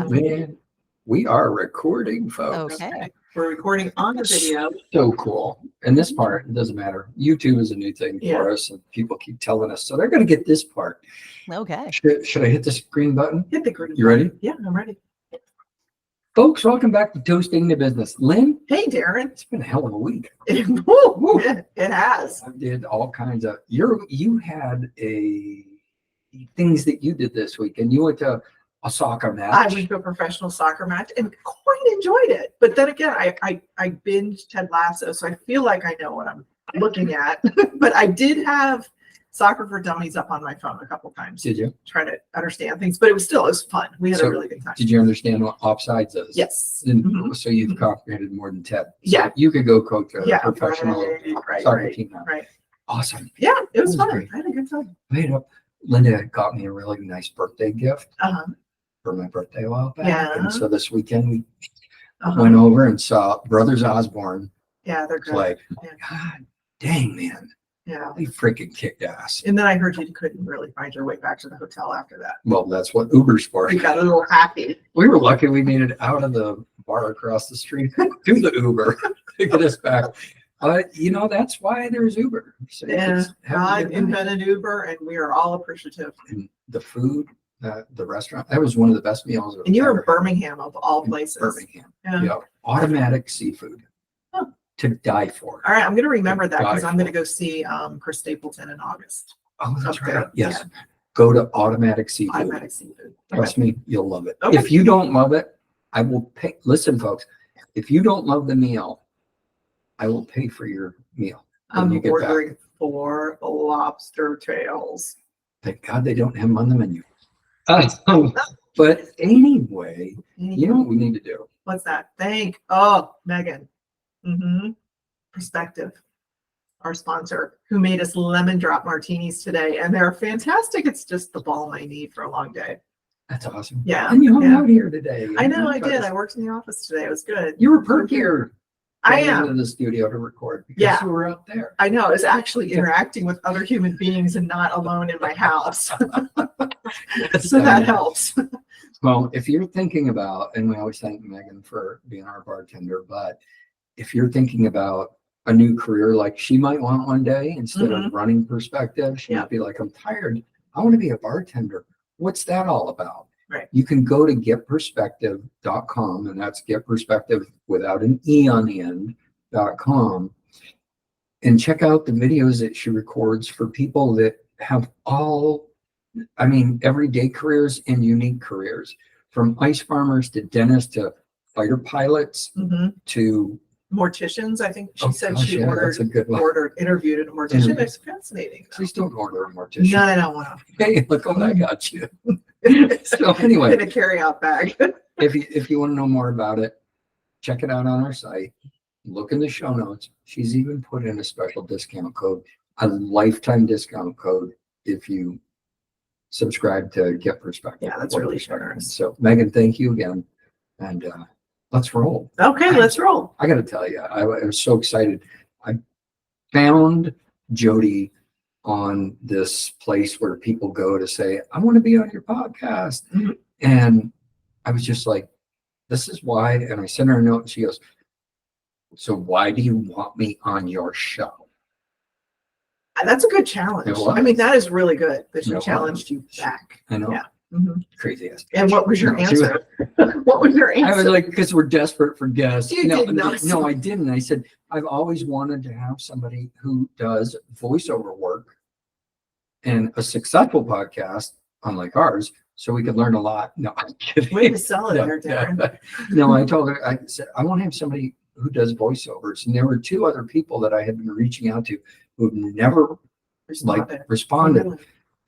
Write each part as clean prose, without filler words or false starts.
Man, we are recording, folks. Okay. We're recording on the video. So cool. And this part, it doesn't matter. YouTube is a new thing Yeah. for us, and people keep telling us. So they're going to get this part. Okay. Should I hit this green button? Hit the green. You ready? Yeah, I'm ready. Folks, welcome back to Toasting the Business. Lynn, Hey, Darren. it's been a hell of a week. Woo, it has. I did all kinds of, you had things that you did this week, and you went to a soccer match. I went to a professional soccer match and quite enjoyed it. But then again, I binged Ted Lasso, so I feel like I know what I'm looking at. But I did have Soccer for Dummies up on my phone a couple times. Did you? Try to understand things, but it was fun. We had a really good time. Did you understand what offsides is? Yes. And Mhm. so you've comprehended more than Ted. So Yeah. you could go coach a Yeah, professional right, soccer right, team now. right. Awesome. Yeah, it was That was fun. great. I had a good time. Linda got me a really nice birthday gift Uh-huh. for my birthday a while back. Yeah. And so this weekend we Uh-huh. went over and saw Brothers Osborne Yeah, they're good. play. Yeah. God dang, man. Yeah. They freaking kicked ass. And then I heard you couldn't really find your way back to the hotel after that. Well, that's what Uber's for. You got a little happy. We were lucky we made it out of the bar across the street to the Uber to get us back. But, that's why there's Uber. So And just have a God good night. invented Uber, and we are all appreciative. And the food, the restaurant, that was one of the best meals. I've And you were ever in Birmingham of all had. places. Birmingham. Yeah. Yeah. Automatic seafood Huh. to die for. All right, I'm going to remember that because Die I'm going to go see Chris Stapleton in August. Oh, that's Okay, right. Yes. yeah. Go to Automatic Seafood. Automatic seafood. Trust me, you'll love it. Okay. If you don't love it, I will pay. Listen, folks, if you don't love the meal, I will pay for your meal. when you I'm get back. ordering 4 lobster tails. Thank God they don't have them on the menu. But anyway, you know what we need to do? What's that? Megan. Perspective, our sponsor, who made us lemon drop martinis today, and they're fantastic. It's just the balm I need for a long day. That's awesome. Yeah, And you hung yeah. out here today. I know I did. I worked in the office today. It was good. You were perkier. I going am. into the studio to record because Yeah. you were out there. I know. I was actually interacting with other human beings and not alone in my house. So that helps. Well, if you're thinking about, and we always thank Megan for being our bartender, but if you're thinking about a new career like she might want one day, instead of running Perspective, she Yeah. might be like, I'm tired. I want to be a bartender. What's that all about? Right. You can go to getperspective.com, and that's get perspective without an E on the end.com, and check out the videos that she records for people that have everyday careers and unique careers, from ice farmers to dentists to fighter pilots to Morticians, I think she Oh, said gosh, she yeah, that's a good one. interviewed a mortician. Interviewed. It's fascinating. Please don't order a mortician. No, I don't want Hey, look what I got you. to. So anyway, In a carry-out bag. if you want to know more about it, check it out on our site. Look in the show notes. She's even put in a special discount code, a lifetime discount code, if you subscribe to Get Perspective. Yeah, that's really generous. So Megan, thank you again. And let's roll. Okay, let's roll. I got to tell you, I was so excited. I found Jodi on this place where people go to say, I want to be on your podcast. And I was just like, this is why. And I sent her a note and she goes, so why do you want me on your show? That's a good challenge. It was. I mean, that is really good that she It was. challenged you back. I know. Yeah. Crazy ass. And what was your No, she was- answer? What was your I was answer? like, because we're desperate for guests. You did not. No, I didn't. I said, I've always wanted to have somebody who does voiceover work and a successful podcast, unlike ours, so we could learn a lot. No, I'm kidding. Way to sell it No, there, Darren. No, I told her, I said, I want to have somebody who does voiceovers. And there were 2 other people that I had been reaching out to who've never responded. Really?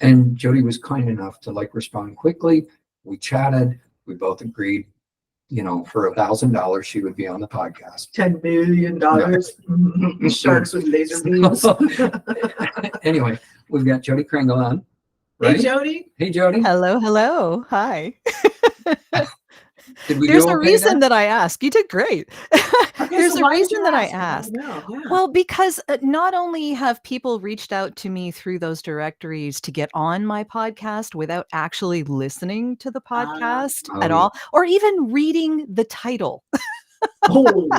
And Jodi was kind enough to respond quickly. We chatted. We both agreed, for $1,000, she would be on the podcast. $10 million. Sharks with laser beams. Anyway, we've got Jodi Krangle on. Right? Hey, Jodi. Hey, Jodi. Hello. Hi. Did we There's do a okay reason there? that I asked. You did great. Okay, There's so a why did reason you that I ask? I asked. wanna know. Yeah. Well, because not only have people reached out to me through those directories to get on my podcast without actually listening to the Ah, podcast Oh, at yeah. all, or even reading the title. oh,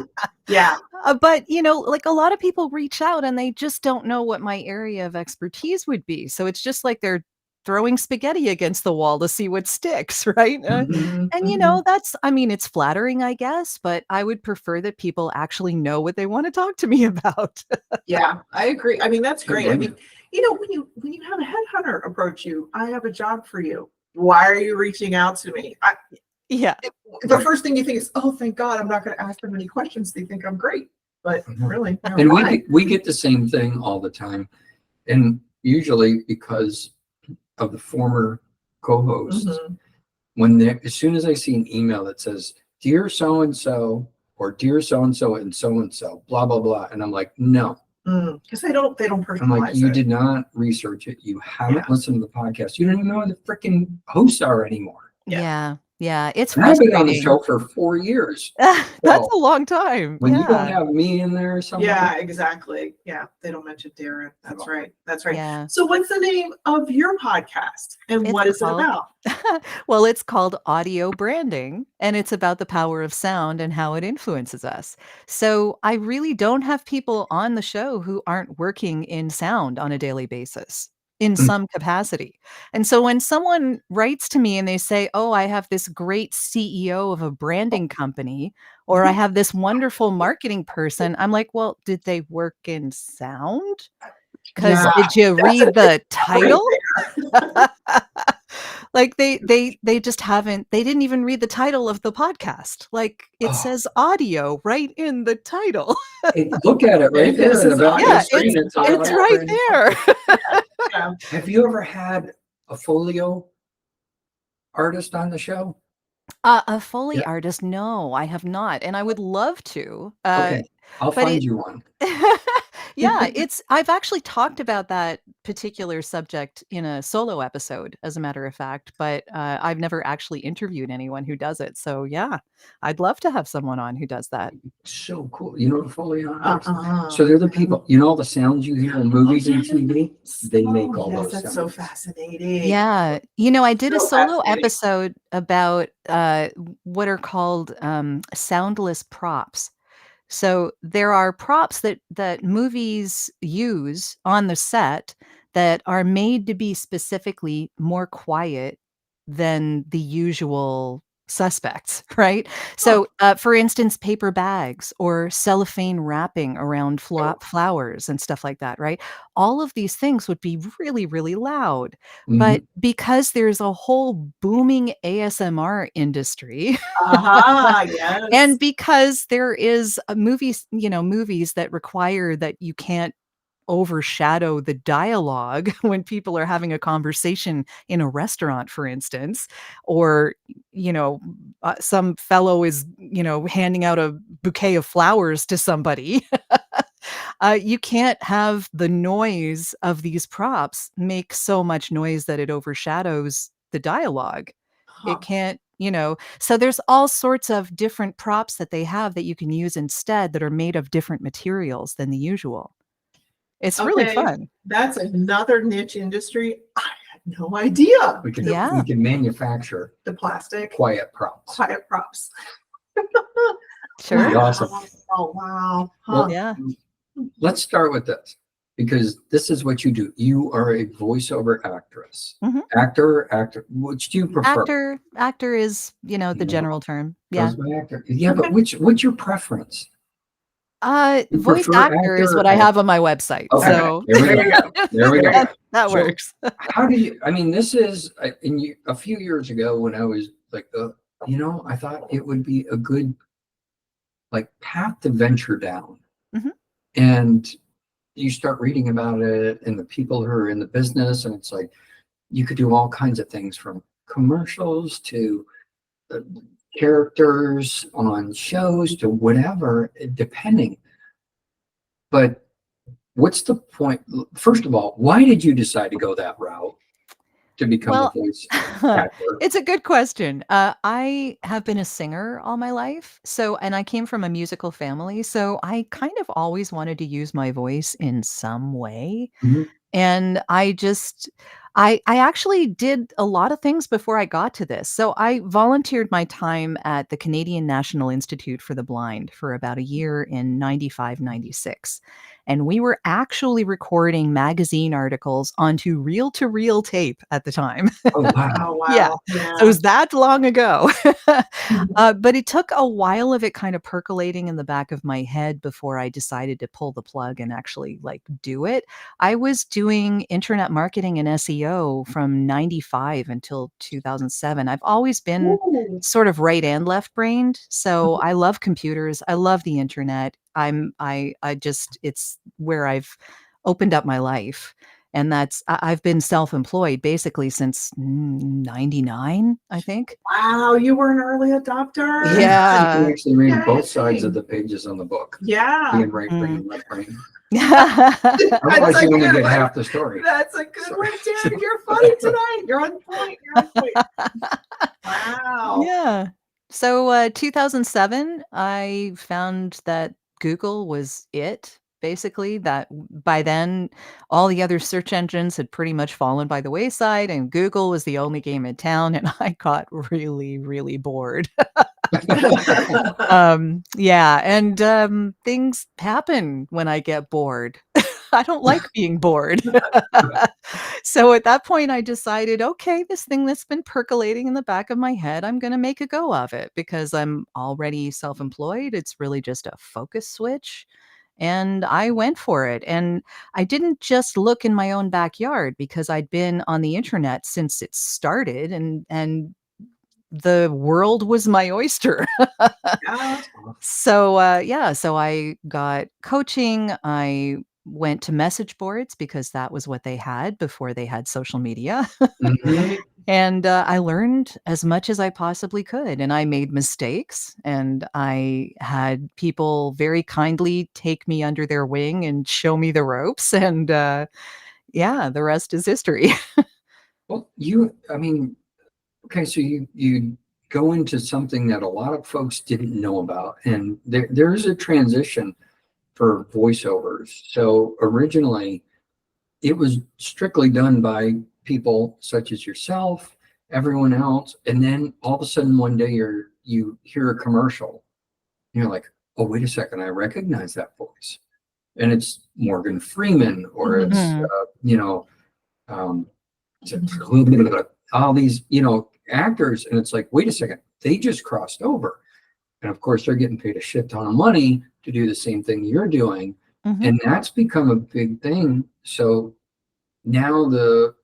yeah. But, like a lot of people reach out and they just don't know what my area of expertise would be. So it's just like they're throwing spaghetti against the wall to see what sticks, right? Mhm, And mhm. I mean, it's flattering, I guess, but I would prefer that people actually know what they want to talk to me about. Yeah, I agree. I mean, that's Don't great. I blame mean, you. when you have a headhunter approach you, I have a job for you. Why are you reaching out to me? Yeah. The first thing you think is, oh, thank God, I'm not going to ask them any questions. They think I'm great, but really, no, And why? we get the same thing all the time. And usually because of the former co-hosts, Mhm. when they as soon as I see an email that says, "Dear so and so," or "Dear so and so and so and so," blah blah blah, and I'm like, no. Because they don't I'm like, personalize you it. did not research it. You haven't Yeah. listened to the podcast. You don't even know who the freaking hosts are anymore. Yeah. Yeah. Yeah. It's And I've been on the frustrating. show for 4 years. That's So a long time. when you don't Yeah. have me in there somewhere, Yeah, exactly. Yeah, they don't mention Darren. That's No. right. That's right. Yeah. So, what's the name of your podcast and It's what is it called about? Well, it's called audio branding, and it's about the power of sound and how it influences us. So I really don't have people on the show who aren't working in sound on a daily basis in Mm. some capacity. And so when someone writes to me and they say, "Oh, I have this great CEO of a branding company," or "I have this wonderful marketing person," I'm like, "Well, did they work in sound? Because Yeah, did you that's a read good the right title?" Like they just haven't they didn't even read the title of the podcast. Like it oh, says audio right in the title. look at it right It there in the says back of audio the Yeah, screen. It says it's audio podcast. right branding. there. Yeah. Have you ever had a folio artist on the show? A Foley Yeah. artist, no, I have not, and I would love to. Okay, I'll But find it you one. Yeah, I've actually talked about that particular subject in a solo episode, as a matter of fact, but, I've never actually interviewed anyone who does it, so yeah, I'd love to have someone on who does that. So cool. You know the folio artist? Uh-uh. So they're the people, all the sounds you hear in movies and TV? They make all yes, those that's so sounds. fascinating. Yeah, I did a So solo fascinating. episode about, what are called, soundless props. So there are props that movies use on the set that are made to be specifically more quiet than the usual suspects, right? Huh. So, for instance, paper bags or cellophane wrapping around Oh, flowers and stuff like that, right? All of these things would be really, really loud. But Mhm. because there's a whole booming ASMR industry, yes. and because there is a movies that require that you can't overshadow the dialogue when people are having a conversation in a restaurant, for instance, or, some fellow is, handing out a bouquet of flowers to somebody. You can't have the noise of these props make so much noise that it overshadows the dialogue. It Huh. can't, so there's all sorts of different props that they have that you can use instead that are made of different materials than the usual. It's really Okay, fun. that's another niche industry. I had no idea. We Yeah. can manufacture The plastic quiet props. quiet props. Sure. Pretty awesome. Oh, wow. Huh. Well, Yeah. let's start with this because this is what you do. You are a voiceover actress. Mhm. Actor, which do you prefer? Actor is, the general term. Yeah. Goes by actor. Yeah, but what's your preference? You Voice prefer actor is actor what or I actor? have on my website. Okay, So there we There you go. go. There we go. that So, works. how do you? I mean, this is a few years ago when I was like, I thought it would be a good like path to venture down, Mhm. and you start reading about it and the people who are in the business, and it's like you could do all kinds of things from commercials to uh, characters on shows to whatever, depending. But what's the point? First of all, why did you decide to go that route? to become Well, a voice actor? it's a good question. I have been a singer all my life. So, and I came from a musical family. So I kind of always wanted to use my voice in some way. Mhm. And I actually did a lot of things before I got to this. So I volunteered my time at the Canadian National Institute for the Blind for about a year in 95, 96. And we were actually recording magazine articles onto reel to reel tape at the time. Oh, wow. Oh Yeah. wow. Yeah. So it was that long ago. Mhm. But it took a while of it kind of percolating in the back of my head before I decided to pull the plug and actually like do it. I was doing internet marketing and SEO from 95 until 2007. I've always been Ooh. sort of right and left brained. So I love computers. I love the internet. I just it's where I've opened up my life. And I've been self-employed basically since 99, I think. Wow, you were an early adopter. You can Yeah. actually read both sides Yay. of the pages on the book, Yeah. being right brain Mm. and left brain. That's Otherwise, a you only good get one. half the story. That's a good Sorry. one, Dan. You're funny tonight. You're on point. You're on point. Wow. Yeah. So, 2007, I found that Google was it, basically, that by then, all the other search engines had pretty much fallen by the wayside, and Google was the only game in town, and I got really, really bored. Yeah, and, things happen when I get bored. I don't like being bored. So at that point, I decided, okay, this thing that's been percolating in the back of my head, I'm going to make a go of it because I'm already self employed. It's really just a focus switch. And I went for it. And I didn't just look in my own backyard because I'd been on the internet since it started and the world was my oyster. Yeah. So, yeah, so I got coaching. I went to message boards because that was what they had before they had social media. Mhm. And I learned as much as I possibly could. And I made mistakes. And I had people very kindly take me under their wing and show me the ropes. And yeah, the rest is history. Well, I mean, okay, so you go into something that a lot of folks didn't know about, and there is a transition for voiceovers. So originally, it was strictly done by people such as yourself, everyone else, and then all of a sudden one day you hear a commercial, and you're like, oh, wait a second, I recognize that voice, and it's Morgan Freeman, or it's Mhm. um, all these actors, and it's like, wait a second, they just crossed over, and of course they're getting paid a shit ton of money to do the same thing you're doing, Mhm. and that's become a big thing. So now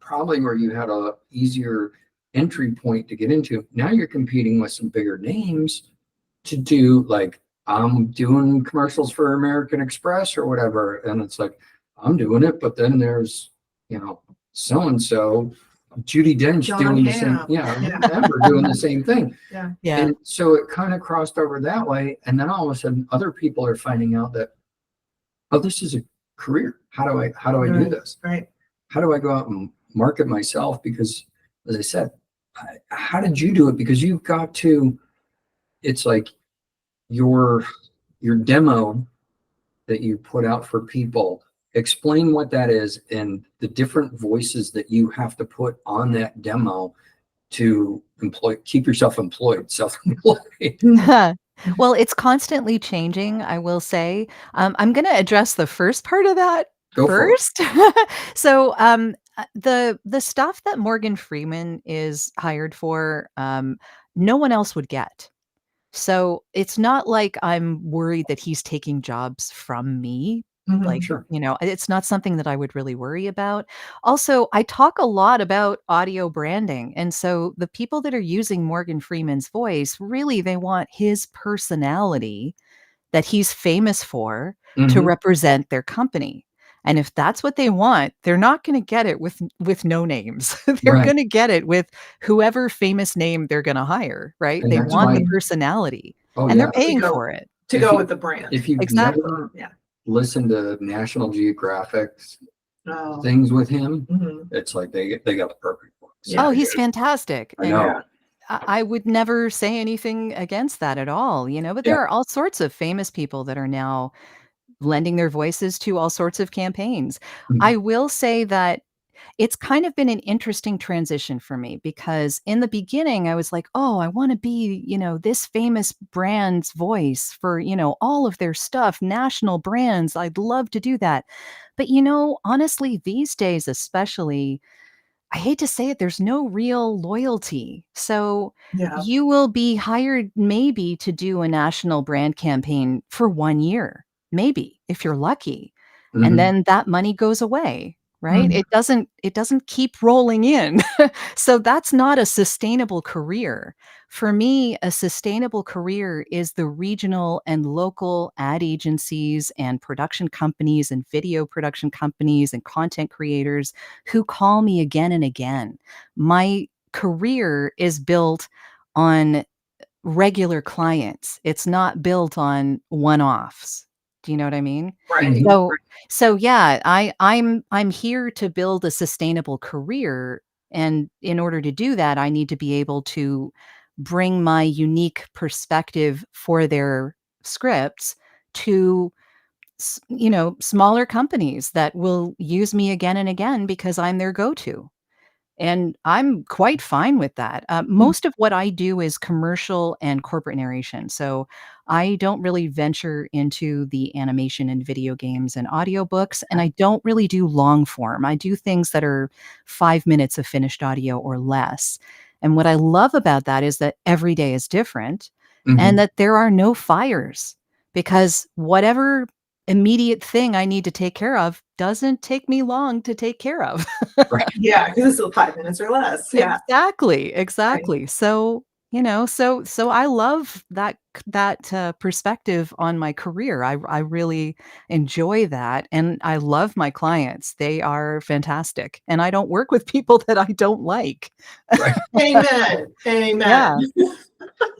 probably where you had a easier entry point to get into, now you're competing with some bigger names to do, like, I'm doing commercials for American Express or whatever, and it's like, I'm doing it, but then there's so and so Judi Dench John doing the same, Hamm. yeah, Yeah. Amber doing the same thing. Yeah. Yeah. And so it kind of crossed over that way, and then all of a sudden other people are finding out that, oh, this is a career. How do I do this? Right. How do I go out and market myself? Because, as I said, how did you do it? Because you've got to, it's like your demo that you put out for people. Explain what that is and the different voices that you have to put on that demo to keep yourself employed, self-employed. Well, it's constantly changing, I will say. I'm gonna address the first part of that Go for it. first. So, the stuff that Morgan Freeman is hired for, no one else would get. So, it's not like I'm worried that he's taking jobs from me. Like, Sure. it's not something that I would really worry about. Also, I talk a lot about audio branding, and so the people that are using Morgan Freeman's voice, really, they want his personality that he's famous for to Mhm. represent their company. And if that's what they want, they're not gonna get it with no names. They're Right. gonna get it with whoever famous name they're gonna hire, right? And They that's want the why, personality, oh and they're yeah, To paying go for it. to if go you with the brand. if you've Exactly. never Yeah. listened to National Geographic Oh. things with him, Mhm. it's like they got the perfect one. Yeah. Oh, he's fantastic. I And know. I would never say anything against that at all, but Yeah. there are all sorts of famous people that are now lending their voices to all sorts of campaigns. Mhm. I will say that it's kind of been an interesting transition for me because in the beginning I was like, "Oh, I want to be, this famous brand's voice for, all of their stuff, national brands. I'd love to do that." But honestly, these days especially, I hate to say it, there's no real loyalty. So Yeah. you will be hired maybe to do a national brand campaign for 1 year, maybe if you're lucky. And Mhm. then that money goes away, right? Mhm. It doesn't keep rolling in. So that's not a sustainable career. For me, a sustainable career is the regional and local ad agencies and production companies and video production companies and content creators who call me again and again. My career is built on regular clients. It's not built on one-offs. Do you know what I mean? Right. Mhm. So yeah, I'm here to build a sustainable career, and in order to do that, I need to be able to bring my unique perspective for their scripts to smaller companies that will use me again and again because I'm their go-to. And I'm quite fine with that. Mhm. Most of what I do is commercial and corporate narration. So I don't really venture into the animation and video games and audiobooks. And I don't really do long form. I do things that are 5 minutes of finished audio or less. And what I love about that is that every day is different and Mhm. that there are no fires because whatever immediate thing I need to take care of doesn't take me long to take care of. Right. Yeah, because it's still 5 minutes or less. Yeah. Exactly, Right. exactly. So, so I love that perspective on my career. I really enjoy that, and I love my clients. They are fantastic, and I don't work with people that I don't like. Right. Amen. Amen. Yeah,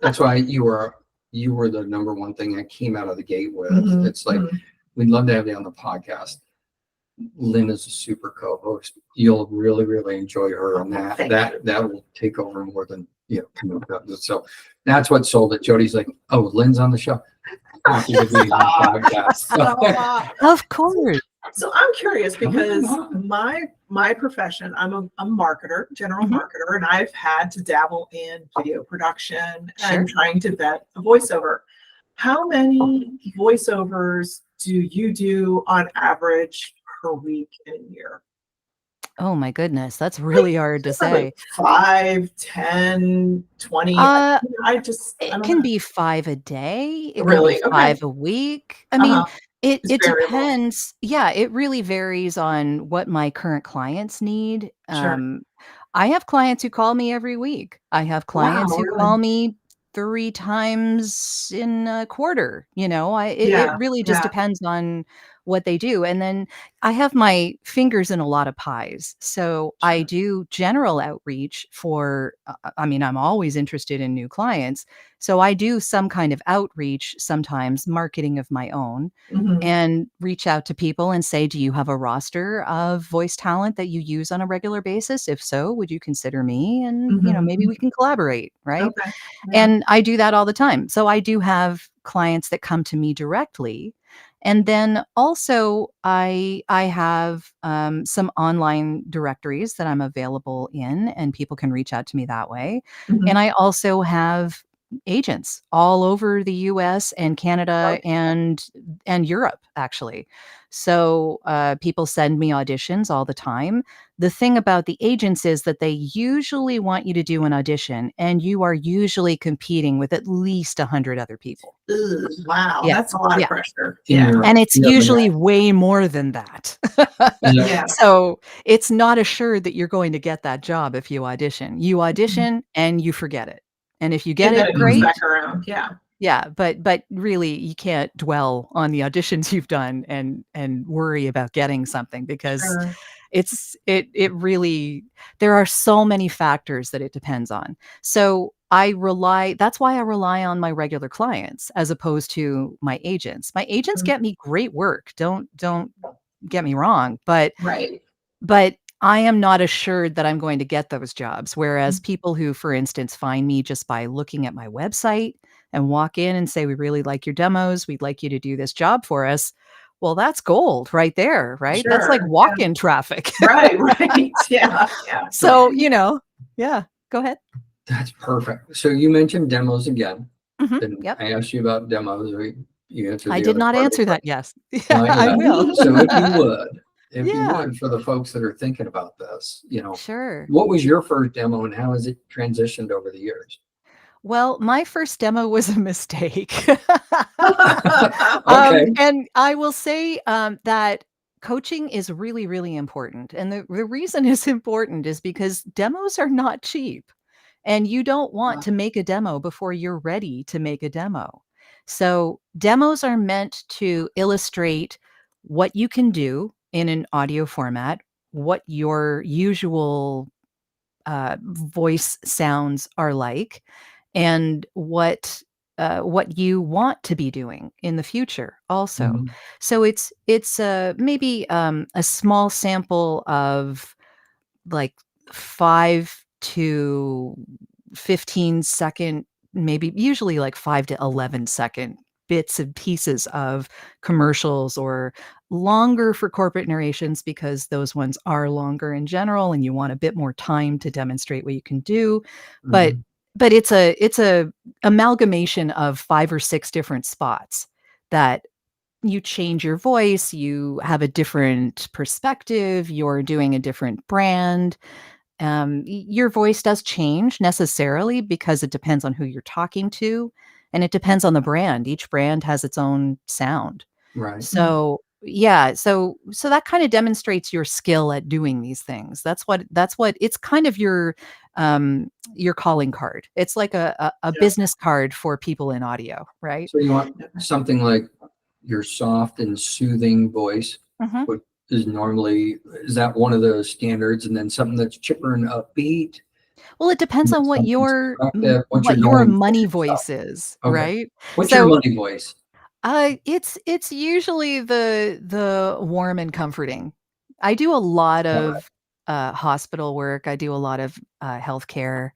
That's why you were the number one thing I came out of the gate with. Mhm. It's like, Mhm. we'd love to have you on the podcast. Lynn is a super co-host. You'll really, really enjoy her, and that Thank that that will take over more than So that's what sold it. Jody's like, "Oh, Lynn's on the show. Happy to be on the podcast." Stop. of course. So I'm curious Come because on. my profession, I'm a marketer, general Mhm, marketer, and I've had to dabble in video production sure. and trying to vet a voiceover. How many voiceovers do you do on average per week in a year? Oh my goodness, that's really hard to Like say. 5, 10, 20. Uh, I it don't can know. be 5 a day, it can be Really? Okay. 5 a week. I mean, Uh-huh. it It's it variable. depends. Yeah, it really varies on what my current clients need. Sure. I have clients who call me every week. I have clients Wow, who really? call me 3 times in a quarter, it Yeah. really just Yeah. depends on what they do, and then I have my fingers in a lot of pies. So I Sure. do general outreach for, I mean, I'm always interested in new clients. So I do some kind of outreach, sometimes marketing of my own, Mhm. and reach out to people and say, "Do you have a roster of voice talent that you use on a regular basis? If so, would you consider me? And, Mhm. maybe we can collaborate." Right. Okay. Yeah. And I do that all the time. So I do have clients that come to me directly. And then also I have some online directories that I'm available in, and people can reach out to me that way. And Mhm. I also have agents all over the US and Canada Okay. and Europe, actually. So people send me auditions all the time. The thing about the agents is that they usually want you to do an audition, and you are usually competing with at least 100 other people. Ugh, wow, Yeah. that's a lot of Yeah. pressure. In Yeah. your And it's yeah, but usually way more than that. yeah, Yeah. So it's not assured that you're going to get that job if you audition. You Mhm. audition and you forget it. And if you get And then it, it comes mhm, great. back around. Yeah. Yeah, but really you can't dwell on the auditions you've done and worry about getting something because Sure. it really there are so many factors that it depends on. So that's why I rely on my regular clients as opposed to my agents. My agents Mm. get me great work. Don't get me wrong, but Right. but I am not assured that I'm going to get those jobs. Whereas people who, for instance, find me just by looking at my website and walk in and say, we really like your demos. We'd like you to do this job for us. Well, that's gold right there, right? That's like Sure. walk-in traffic. Right, right. Yeah, yeah. So, yeah, go ahead. That's perfect. So you mentioned demos again. Mhm, And yep. I asked you about demos. You answered I the did other not part of the answer that. question. Yes. Not Yeah, I yet. will. So if you Yeah, would, for the folks that are thinking about this, sure. what was your first demo and how has it transitioned over the years? Well, my first demo was a mistake. Okay. And I will say, that coaching is really, really important, and the reason it's important is because demos are not cheap, and you don't want to make a demo before you're ready to make a demo. So, demos are meant to illustrate what you can do in an audio format, what your usual voice sounds are like, and what you want to be doing in the future also. Mhm. So it's maybe a small sample of like 5 to 15-second, maybe usually like 5 to 11-second bits and pieces of commercials, or longer for corporate narrations because those ones are longer in general and you want a bit more time to demonstrate what you can do. But Mhm. but it's a amalgamation of 5 or 6 different spots that you change your voice, you have a different perspective, you're doing a different brand. Your voice does change necessarily because it depends on who you're talking to, and it depends on the brand. Each brand has its own sound. Right. So yeah, so that kind of demonstrates your skill at doing these things. That's what it's kind of your calling card. It's like a Yeah. business card for people in audio, right? So you want something like your soft and soothing voice, Mhm. which is that one of the standards, and then something that's chipper and upbeat, Well, it depends and then on what something your seductive, what you're what your going for money yourself. voice is, Okay. right? What's your So, money voice? it's usually the warm and comforting. I do a lot All right. of, hospital work. I do a lot of, healthcare.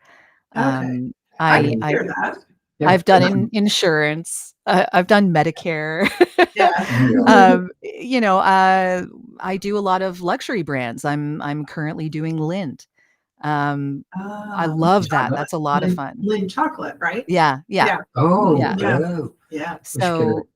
Okay. Um, I I can I hear that. Yeah. I've done insurance. I've done Medicare. Yeah. Yeah. I do a lot of luxury brands. I'm currently doing Lind. Um, I love that. Chocolate. That's a lot of fun. Lynn chocolate, right? Yeah, yeah, Yeah. Oh, yeah. Yeah. yeah. Yeah. Wish you could. So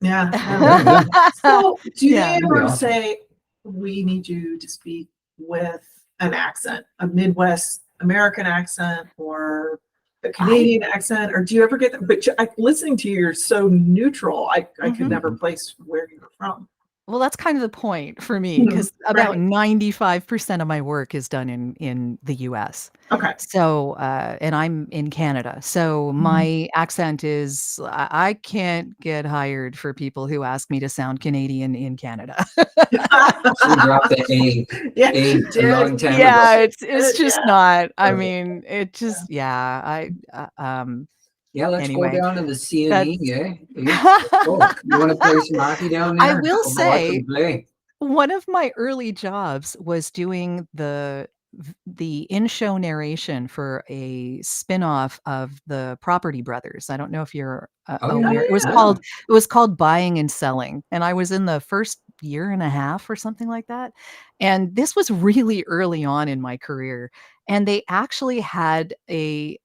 Yeah. Yeah, yeah. So, do they yeah. That'd be ever awesome. say, we need you to speak with an accent, a Midwest American accent or a I Canadian accent? Or do you ever get that? But listening to you, you're so neutral. I could Mhm. never Mhm. place where you're from. Well, that's kind of the point for me, Mhm. because about Right. 95% of my work is done in the US. Okay. So, and I'm in Canada, so Mhm. my accent is I can't get hired for people who ask me to sound Canadian in Canada. She dropped the A, Yeah, A she a did. long time ago. Yeah, She it's did. just Yeah. not. I Okay. mean, it just yeah, Yeah, let's go anyway, down to the C and that's E. Eh? Oh, you want to play some hockey down I there? will We'll go watch say them play. one of my early jobs was doing the in-show narration for a spin-off of the Property Brothers. I don't know if you're, Oh yeah, aware. It was Oh, called yeah. Buying and Selling, and I was in the first year and a half or something like that, and this was really early on in my career, and they actually had a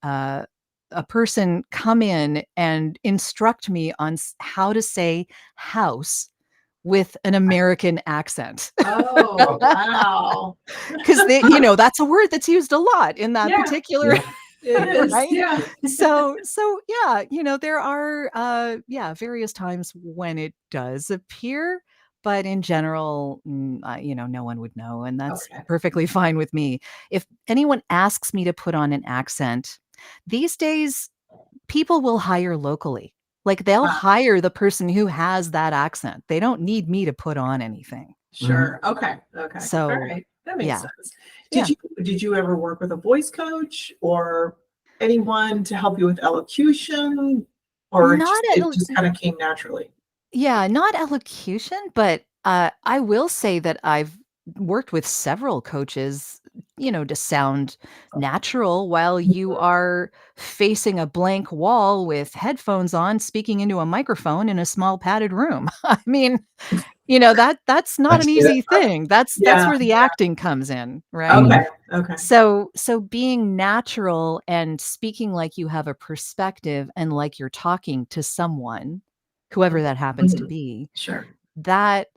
person come in and instruct me on how to say house with an American accent. oh, Oh, wow. 'Cause that's a word that's used a lot in that Yeah, particular yeah. it is. right? Yeah. So yeah, there are, yeah, various times when it does appear, but in general, no one would know, and that's Okay. perfectly fine with me. If anyone asks me to put on an accent, these days, people will hire locally. Like, they'll Uh, hire the person who has that accent. They don't need me to put on anything. Mhm. sure. Okay. Okay. All So, right. That makes yeah, sense. yeah. Did you ever work with a voice coach or anyone to help you with elocution, or Not at it just kind of came naturally? Yeah, not elocution, but, I will say that I've worked with several coaches, to sound natural while you are facing a blank wall with headphones on, speaking into a microphone in a small padded room. I mean, that's not That's an it. easy thing. That's Yeah. where the acting comes in, right? Okay. Okay. So being natural and speaking like you have a perspective and like you're talking to someone, whoever that happens to Mhm. be, Sure. that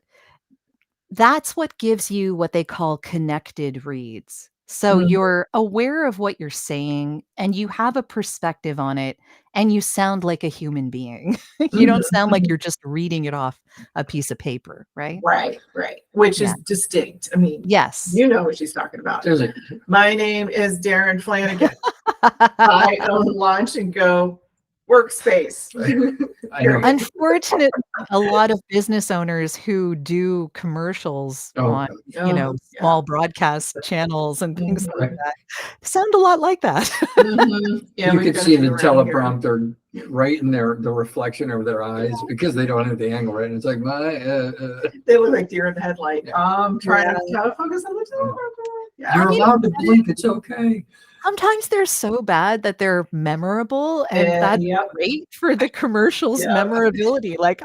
that's what gives you what they call connected reads. So Mhm. you're aware of what you're saying and you have a perspective on it and you sound like a human being. You Mhm. don't sound like Mhm. you're just reading it off a piece of paper, right? Right. Right. Which Yeah. is distinct. I mean, Yes. you know what she's talking about. There's a, My name is Darren Flanagan. I own Launch and Go Workspace. I know. Unfortunately, a lot of business owners who do commercials Oh, on, Oh, small broadcast channels and things like right. that sound a lot like that. Yeah, You we've could got a see the few around here. teleprompter right in the reflection of their eyes because they don't have the angle right. And it's like They look like deer in the headlight. Yeah. Trying Yeah. to focus on the teleprompter. Yeah. you're I mean, allowed to blink. It's okay. sometimes they're so bad that they're memorable, and that's Yep. great for the commercial's Yep. memorability. Like,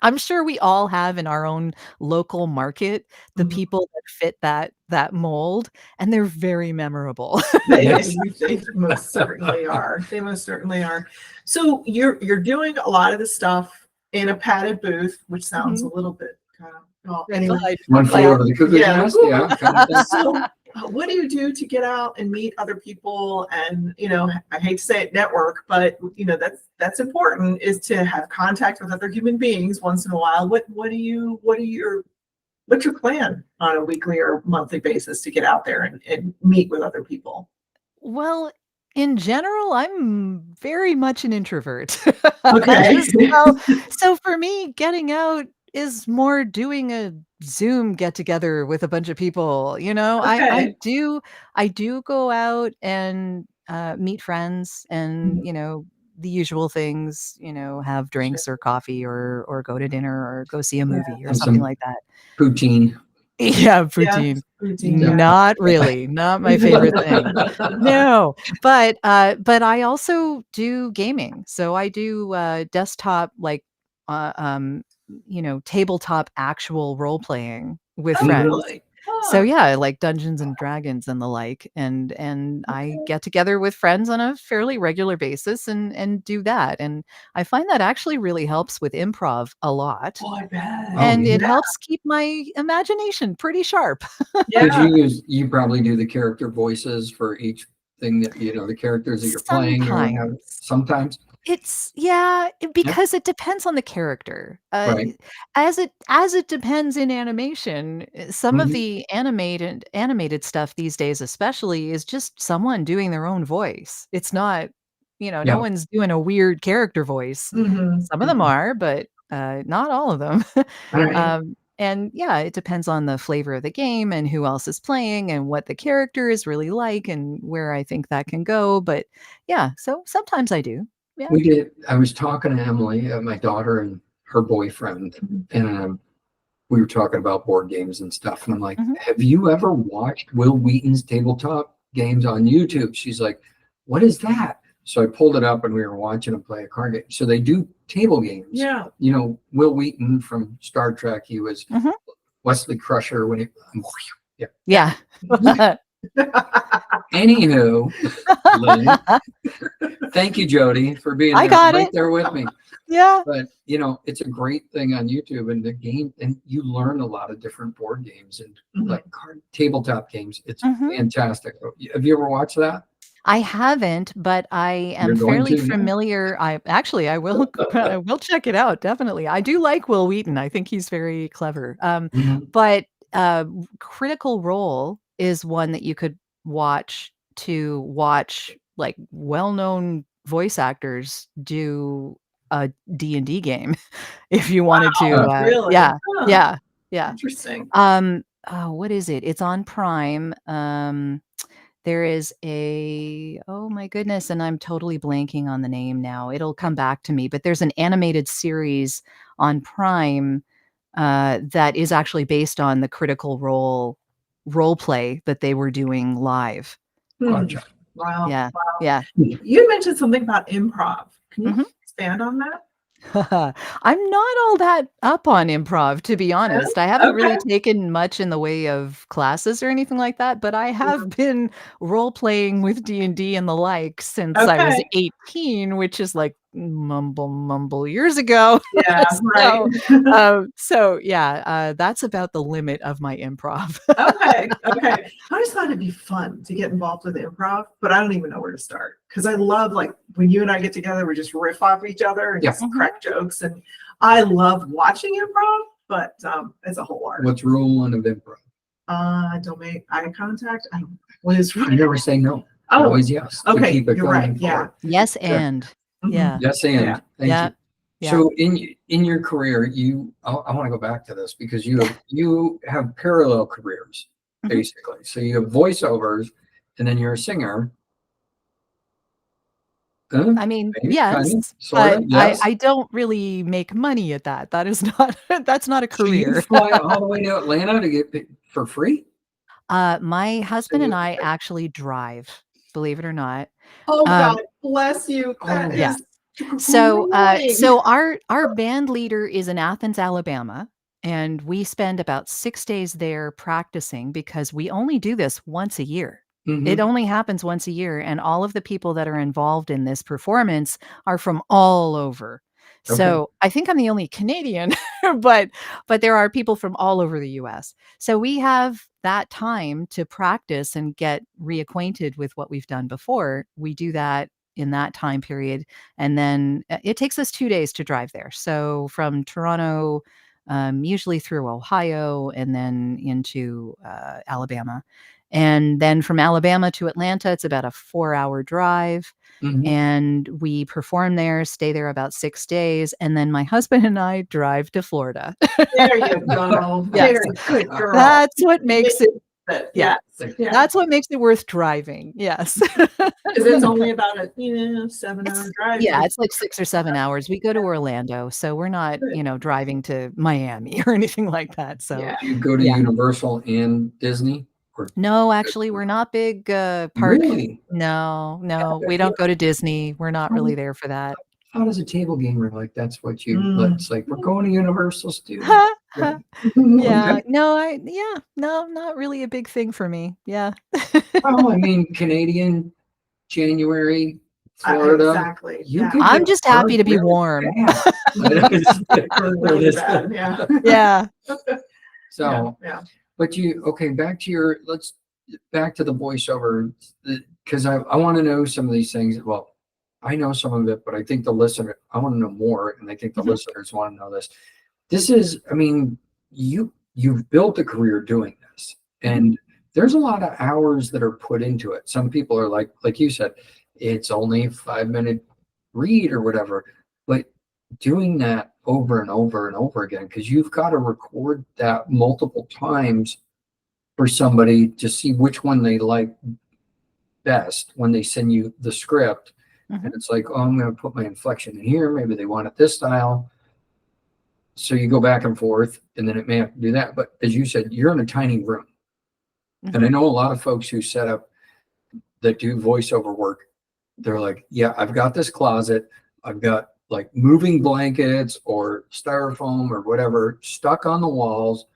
I'm sure we all have in our own local market the Mhm. people that fit that mold, and they're very memorable. Yes. They most certainly are. They most certainly are. So you're doing a lot of the stuff in a padded booth, which sounds a Mhm. little bit kind of well, anyway. One flew Yeah. over the cuckoo's Yeah. nest. Yeah. Kind of thing. So what do you do to get out and meet other people? And I hate to say it, network, but that's important, is to have contact with other human beings once in a while. What's your plan on a weekly or monthly basis to get out there and meet with other people? Well, in general, I'm very much an introvert. Okay. So so for me, getting out is more doing a Zoom get together with a bunch of people, you know? I I Okay. do I do go out and, meet friends and, Mhm. the usual things, have Sure. drinks or coffee or go to dinner or go see a Yeah. movie or And something some like that. poutine. Yeah, Yeah. poutine. Routine. Yeah. Not really, not my favorite thing. No, but I also do gaming. So I do, desktop, like, uh, um, tabletop actual role playing with Oh, Mhm. friends. really? So, Huh. yeah, like Dungeons& and Dragons and the like, and I Okay. get together with friends on a fairly regular basis and do that, and I find that actually really helps with improv a lot, Oh, I bet. Oh, and yeah. it helps keep my imagination pretty sharp. Did Yeah. you probably do the character voices for each thing that, the characters that you're playing or whatever? Sometimes. Sometimes. Yeah. Because it depends on the character. Right. As it depends in animation, some of Mhm. the animated stuff these days especially is just someone doing their own voice. It's not, no Yeah. one's doing a weird character voice. Mhm. Some of them are, but, not all of them. All right. And yeah, it depends on the flavor of the game and who else is playing and what the character is really like and where I think that can go, but yeah, so sometimes I do. Yeah. I was talking to Emily, my daughter and her boyfriend, Mhm. and we were talking about board games and stuff. And I'm like, Mhm. have you ever watched Will Wheaton's tabletop games on YouTube? She's like, what is that? So I pulled it up and we were watching him play a card game. So they do table games. Yeah. Will Wheaton from Star Trek, he was Mhm. Wesley Crusher when he, yeah. Yeah. Anywho, Lynn, thank you, Jody, for being I there, got right it. there with me. Yeah. But it's a great thing on YouTube and the game, and you learn a lot of different board games and Mhm. like card tabletop games. It's Mhm. fantastic. Have you ever watched that? I haven't, but I You're am going fairly to, yeah? familiar. I will I will check it out, definitely. I do like Will Wheaton. I think he's very clever. Mhm. But, Critical Role is one that you could watch, like, well-known voice actors do a D&D game if you wanted to, Yeah. Really? yeah, Huh. yeah, yeah. Interesting. Oh, what is it? It's on Prime. There is oh my goodness, and I'm totally blanking on the name now. It'll come back to me, but there's an animated series on Prime, that is actually based on the Critical role play that they were doing live. Gotcha. Wow. Yeah, Wow. yeah. You mentioned something about improv. Can you Mhm. expand on that? I'm not all that up on improv, to be Yeah? honest. I haven't really Okay. taken much in the way of classes or anything like that, but I have been role playing with D&D and the like since I was Okay. 18, which is like mumble years ago. Yeah, right. So yeah, that's about the limit of my improv. Okay. Okay. I just thought it'd be fun to get involved with improv, but I don't even know where to start because I love like when you and I get together, we just riff off each other and Yeah. just crack jokes, and I love watching improv, but it's a whole art. What's rule one of improv? Don't make eye contact. I don't. What is You never say no. Oh, Always yes. You okay. keep it You're going right. Yeah. forward. Yes, Yeah. and Mhm. yeah. Yes, and Yeah. thank Yeah. you. Yeah. So in your career, I want to go back to this because you have parallel careers Mhm. basically. So you have voiceovers, and then you're a singer. I mean, Maybe, kind of, yes, sort but of, yes. I don't really make money at that. That is not that's not a So you career. fly all the way to Atlanta to get paid for free? My husband and I Okay. actually drive, believe it or not. Oh Um, God bless you. That Oh. yeah. is So, grueling. our band leader is in Athens, Alabama, and we spend about 6 days there practicing because we only do this once a year. It Mhm. only happens once a year, and all of the people that are involved in this performance are from all over. Okay. So, I think I'm the only Canadian, but there are people from all over the US. So, we have that time to practice and get reacquainted with what we've done before. We do that in that time period, and then it takes us 2 days to drive there. So from Toronto, usually through Ohio and then into Alabama. And then from Alabama to Atlanta, it's about a 4-hour drive. Mhm. And we perform there, stay there about 6 days. And then my husband and I drive to Florida. There you go. Yes. Very good girl. That's what makes it, Yeah. Yeah. that's what makes it worth driving. Yes. Because it's only about a 7-hour drive. Yeah, it's like 6 or 7 hours. We go to Orlando, so we're not, driving to Miami or anything like that, so Yeah. Do you go to yeah. Universal and Disney? Or No, actually, we're not big, park. really? No, we don't go to Disney. We're not really there for that. How does a table gamer like that's what you Mm. it's like we're going to Universal Studios. Yeah. Yeah, Okay. no, not really a big thing for me. Yeah. Well, I mean, Canadian, January, Florida. Exactly. You Yeah. could I'm get just happy burned to be really warm. fast. Really bad. Yeah. Yeah. So, Yeah. but back to back to the voiceover, because I want to know some of these things. Well, I know some of it, but I think I want to know more, and I think the Mhm. listeners want to know this. This is, I mean, you've built a career doing this, and there's a lot of hours that are put into it. Some people are like you said, it's only a 5-minute read or whatever, but doing that over and over and over again, because you've got to record that multiple times for somebody to see which one they like best when they send you the script. Mhm. And it's like, oh, I'm going to put my inflection in here. Maybe they want it this style. So you go back and forth, and then it may have to do that. But as you said, you're in a tiny room. And I Mhm. know a lot of folks who set up that do voiceover work. They're like, yeah, I've got this closet. I've got like moving blankets or styrofoam or whatever stuck on the walls.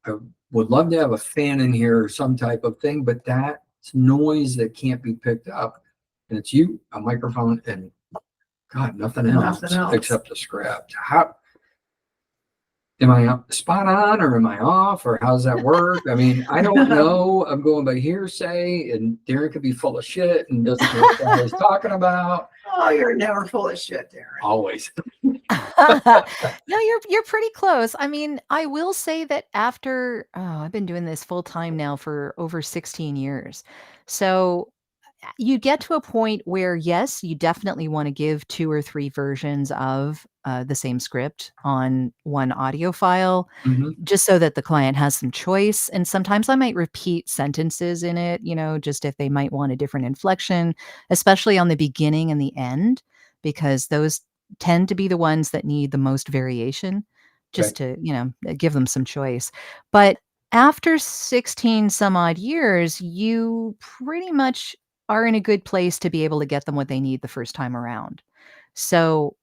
I would love to have a fan in here or some type of thing, but that's noise that can't be picked up. And it's you, a microphone, and God, nothing else, Nothing else. except a script. How am I spot on or am I off or how's that work? I mean, I don't know. I'm going by hearsay, and Darren could be full of shit and doesn't know what the hell he's talking about. Oh, you're never full of shit, Darren. Always. No, you're pretty close. I mean, I will say that after I've been doing this full time now for over 16 years. So you get to a point where, yes, you definitely want to give 2 or 3 versions of the same script on one audio file, Mhm. just so that the client has some choice. And sometimes I might repeat sentences in it, just if they might want a different inflection, especially on the beginning and the end, because those tend to be the ones that need the most variation. just to, give them some choice. But after 16 some odd years, you pretty much are in a good place to be able to get them what they need the first time around. So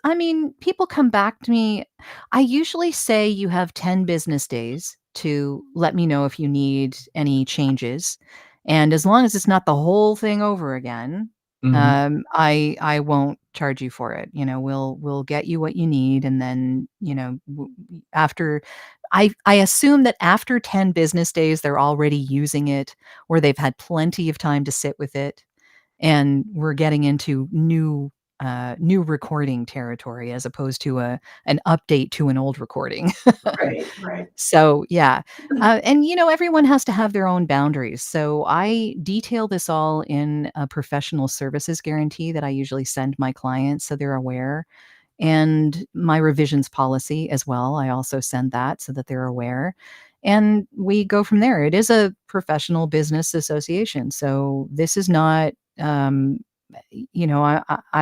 I mean, people come back to me. I usually say you have 10 business days to let me know if you need any changes. And as long as it's not the whole thing over again, Mhm. I won't charge you for it. We'll get you what you need, and then after I assume that after 10 business days, they're already using it, or they've had plenty of time to sit with it, and we're getting into new recording territory as opposed to an update to an old recording. Right, right. So, yeah. And everyone has to have their own boundaries. So I detail this all in a professional services guarantee that I usually send my clients so they're aware. And my revisions policy as well. I also send that so that they're aware. And we go from there. It is a professional business association. So this is not I'm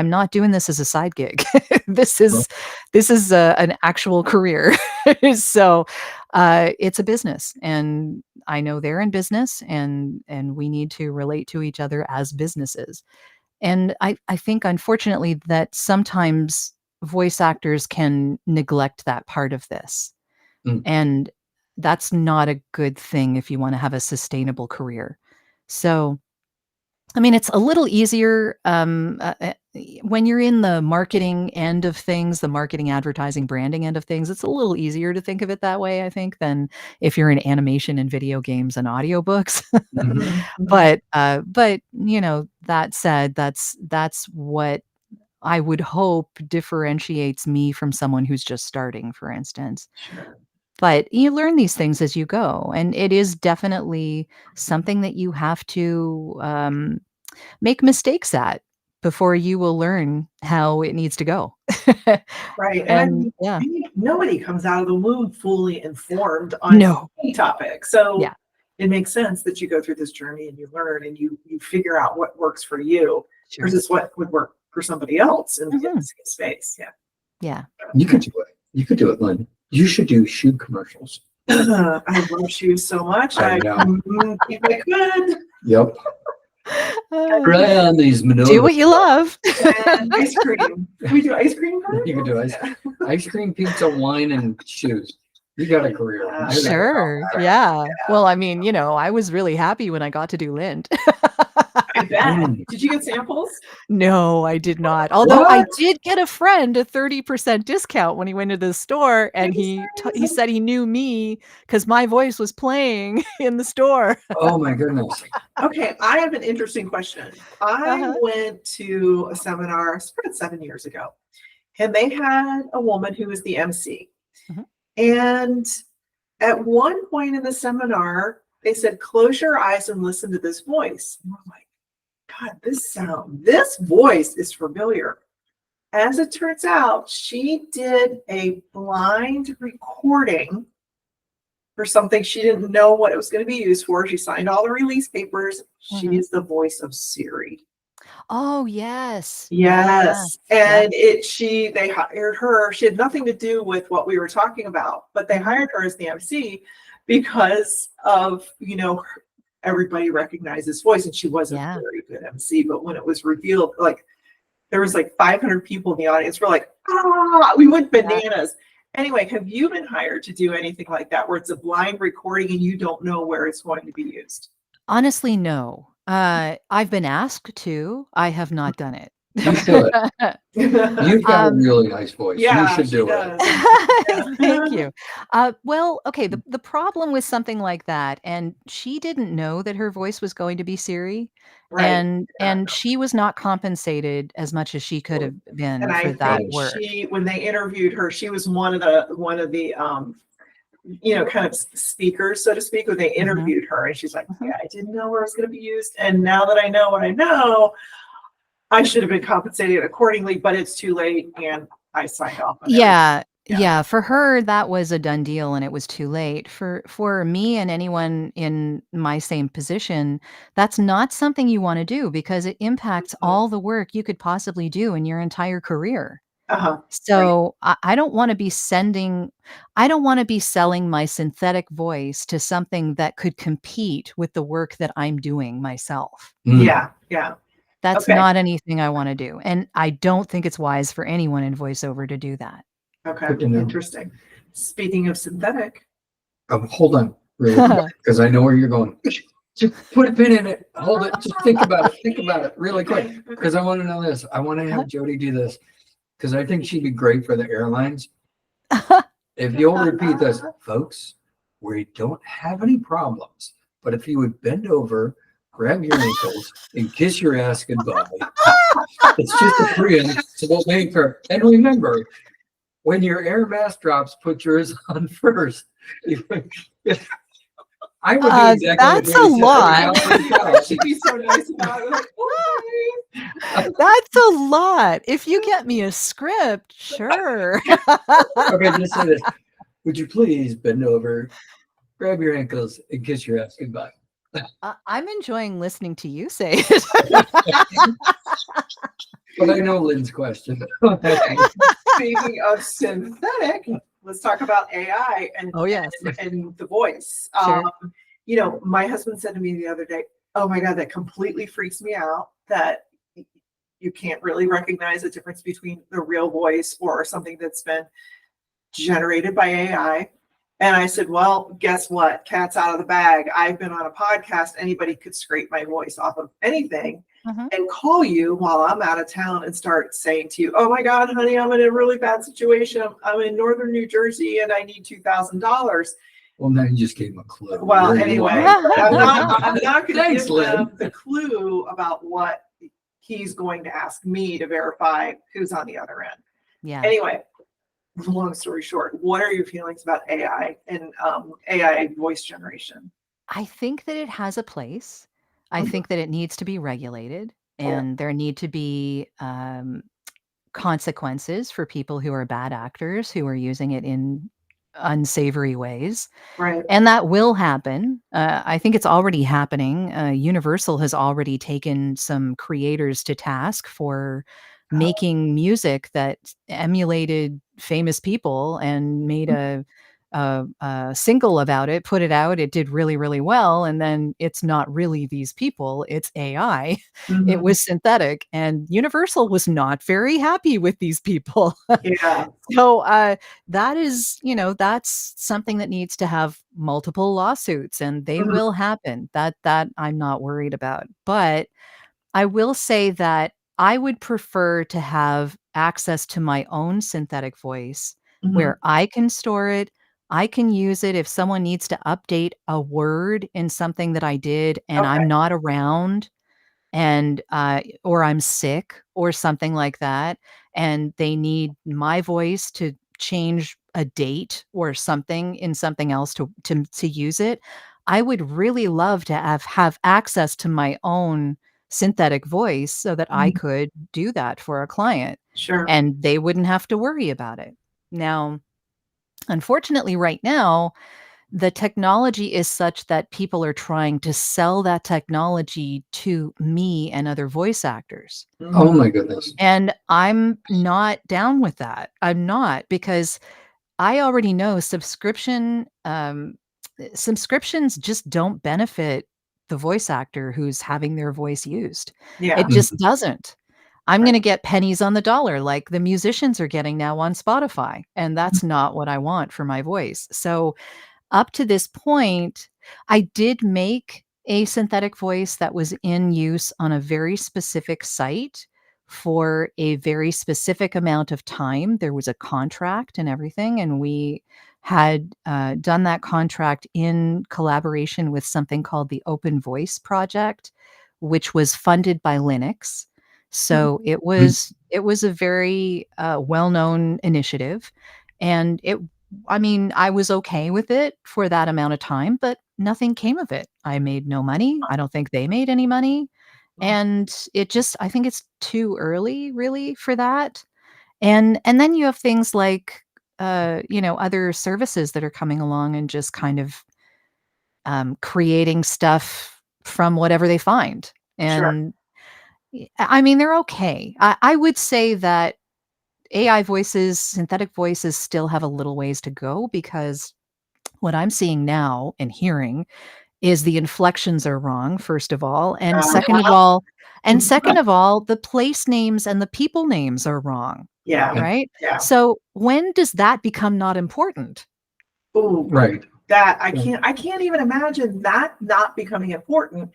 not doing this as a side gig. this Well, is this is an actual career. So it's a business, and I know they're in business, and we need to relate to each other as businesses. And I think, unfortunately, that sometimes voice actors can neglect that part of this. mm, And that's not a good thing if you want to have a sustainable career. So, I mean, it's a little easier when you're in the marketing end of things, the marketing, advertising, branding end of things. It's a little easier to think of it that way, I think, than if you're in animation and video games and audiobooks. mhm. Mhm, mhm. But that said, that's what I would hope differentiates me from someone who's just starting, for instance. Sure. But you learn these things as you go, and it is definitely something that you have to make mistakes at before you will learn how it needs to go. Right, and I And mean, yeah, nobody comes out of the womb fully informed on no, any topic, so yeah, it makes sense that you go through this journey and you learn and you figure out what works for you sure, versus what would work for somebody else in the hmm, same space. Yeah. yeah. You could do it. You could do it, Lynn. You should do shoe commercials. I love shoes so much. I know. If I could. Yep. Uh, Try on these do Manolo. what you love. And ice cream. Can we do ice cream You could do commercials? ice cream, pizza, wine, and shoes. You got a career. Yeah. You're not Sure. wrong. Yeah. Well, I mean, I was really happy when I got to do lint. I bet. Mm. Did you get samples? No, I did not. Although I What? did get a friend a 30% discount when he went to the store, and he said he knew me because my voice was playing in the store. Oh my goodness. Okay, I have an interesting question. I Uh-huh. went to a seminar, it's about 7 years ago, and they had a woman who was the MC. Mhm. And at one point in the seminar, they said, close your eyes and listen to this voice. And I'm like, God, this voice is familiar. As it turns out, she did a blind recording for something she didn't know what it was going to be used for. She signed all the release papers. She Mhm. is the voice of Siri. Oh, yes. Yeah, yeah. Yes. Yep. And they hired her. She had nothing to do with what we were talking about, but they Mhm. hired her as the MC because of, everybody recognized his voice, and she was a Yeah. very good MC. But when it was revealed, like there was like 500 people in the audience, we're like, we went Yeah. bananas. Anyway, have you been hired to do anything like that where it's a blind recording and you don't know where it's going to be used? Honestly, no. I've been asked to. I have not done it. You should. You've got a Um, really nice voice. You Yeah, should she do does. it. Thank you. Well, okay, the problem with something like that, and she didn't know that her voice was going to be Siri, Right. and Yeah. and she was not compensated as much as she could have And been I for that think work. when they interviewed her, she was one of the kind of speakers, so to speak, when they Mhm, interviewed her, and she's like, mhm. yeah, I didn't know where it was going to be used, and now that I know what I know, I should have been compensated accordingly, but it's too late, and I signed off on everything. Yeah, Yeah. yeah, for her, that was a done deal, and it was too late. For me and anyone in my same position, that's not something you wanna do because it impacts all the work you could possibly do in your entire career. Uh-huh. So I don't want to be I don't want to be selling my synthetic voice to something that could compete with the work that I'm doing myself. Mm. Yeah, yeah. That's Okay. not anything I want to do. And I don't think it's wise for anyone in voiceover to do that. Okay. Good to know. Interesting. Speaking of synthetic. Hold on, really quick, because I know where you're going. Just put a pin in it. Hold it. Just think about it. Think about it really quick, because I want to know this. I want to have Jodi do this because I think she'd be great for the airlines. If you'll repeat this, folks, we don't have any problems, but if you would bend over, grab your ankles, and kiss your ass goodbye. It's just a principle maker. And remember, when your air mask drops, put yours on first. I would do exactly That's what a you said. lot. She'd be so nice about it. Like, okay. That's a lot. If you get me a script, sure. Okay, just say this. Would you please bend over, grab your ankles, and kiss your ass goodbye? I'm enjoying listening to you say it. But I know Lynn's question. Speaking of synthetic, let's talk about AI and Oh, yes. and the voice. Sure. You know, my husband said to me the other day, "Oh my God, that completely freaks me out that you can't really recognize the difference between the real voice or something that's been generated by AI." And I said, "Well, guess what? Cat's out of the bag. I've been on a podcast. Anybody could scrape my voice off of anything Mhm. and call you while I'm out of town and start saying to you, 'Oh my God, honey, I'm in a really bad situation. I'm in northern New Jersey and I need $2,000. Well, now you just gave him a clue. Well, Where you anyway, are. I'm not going to Thanks, give them Lynn. the clue about what he's going to ask me to verify who's on the other end. Yeah. Anyway, long story short, what are your feelings about AI and AI voice generation? I think that it has a place. I Mhm. think that it needs to be regulated, and there need to be consequences for people who are bad actors who are using it in unsavory ways. Right. And that will happen. I think it's already happening. Universal has already taken some creators to task for making music that emulated famous people and made a single about it, put it out. It did really, really well. And then it's not really these people, it's AI. It Mhm. was synthetic. And Universal was not very happy with these people. Yeah. So that is, that's something that needs to have multiple lawsuits, and they Mhm. will happen. That I'm not worried about. But I will say that I would prefer to have access to my own synthetic voice Mhm. where I can store it. I can use it if someone needs to update a word in something that I did and Okay. I'm not around and or I'm sick or something like that, and they need my voice to change a date or something in something else to use it. I would really love to have access to my own synthetic voice so that I Mhm. could do that for a client Sure. and they wouldn't have to worry about it. Now, unfortunately, right now, the technology is such that people are trying to sell that technology to me and other voice actors. Oh my goodness. And I'm not down with that. I'm not, because I already know subscriptions just don't benefit the voice actor who's having their voice used. Yeah. It just doesn't. I'm Right. going to get pennies on the dollar like the musicians are getting now on Spotify, and that's not what I want for my voice. So up to this point, I did make a synthetic voice that was in use on a very specific site for a very specific amount of time. There was a contract and everything, and we had done that contract in collaboration with something called the Open Voice Project, which was funded by Linux. So it was a very well-known initiative, and I mean, I was okay with it for that amount of time, but nothing came of it. I made no money. I don't think they made any money. And I think it's too early really for that. And then you have things like other services that are coming along and just kind of creating stuff from whatever they find. Sure. And I mean, they're okay. I would say that AI voices, synthetic voices still have a little ways to go because what I'm seeing now and hearing is the inflections are wrong, first of all, and second of all, the place names and the people names are wrong, Yeah. right? Yeah. So when does that become not important? Ooh, Right. that I can't even imagine that not becoming important.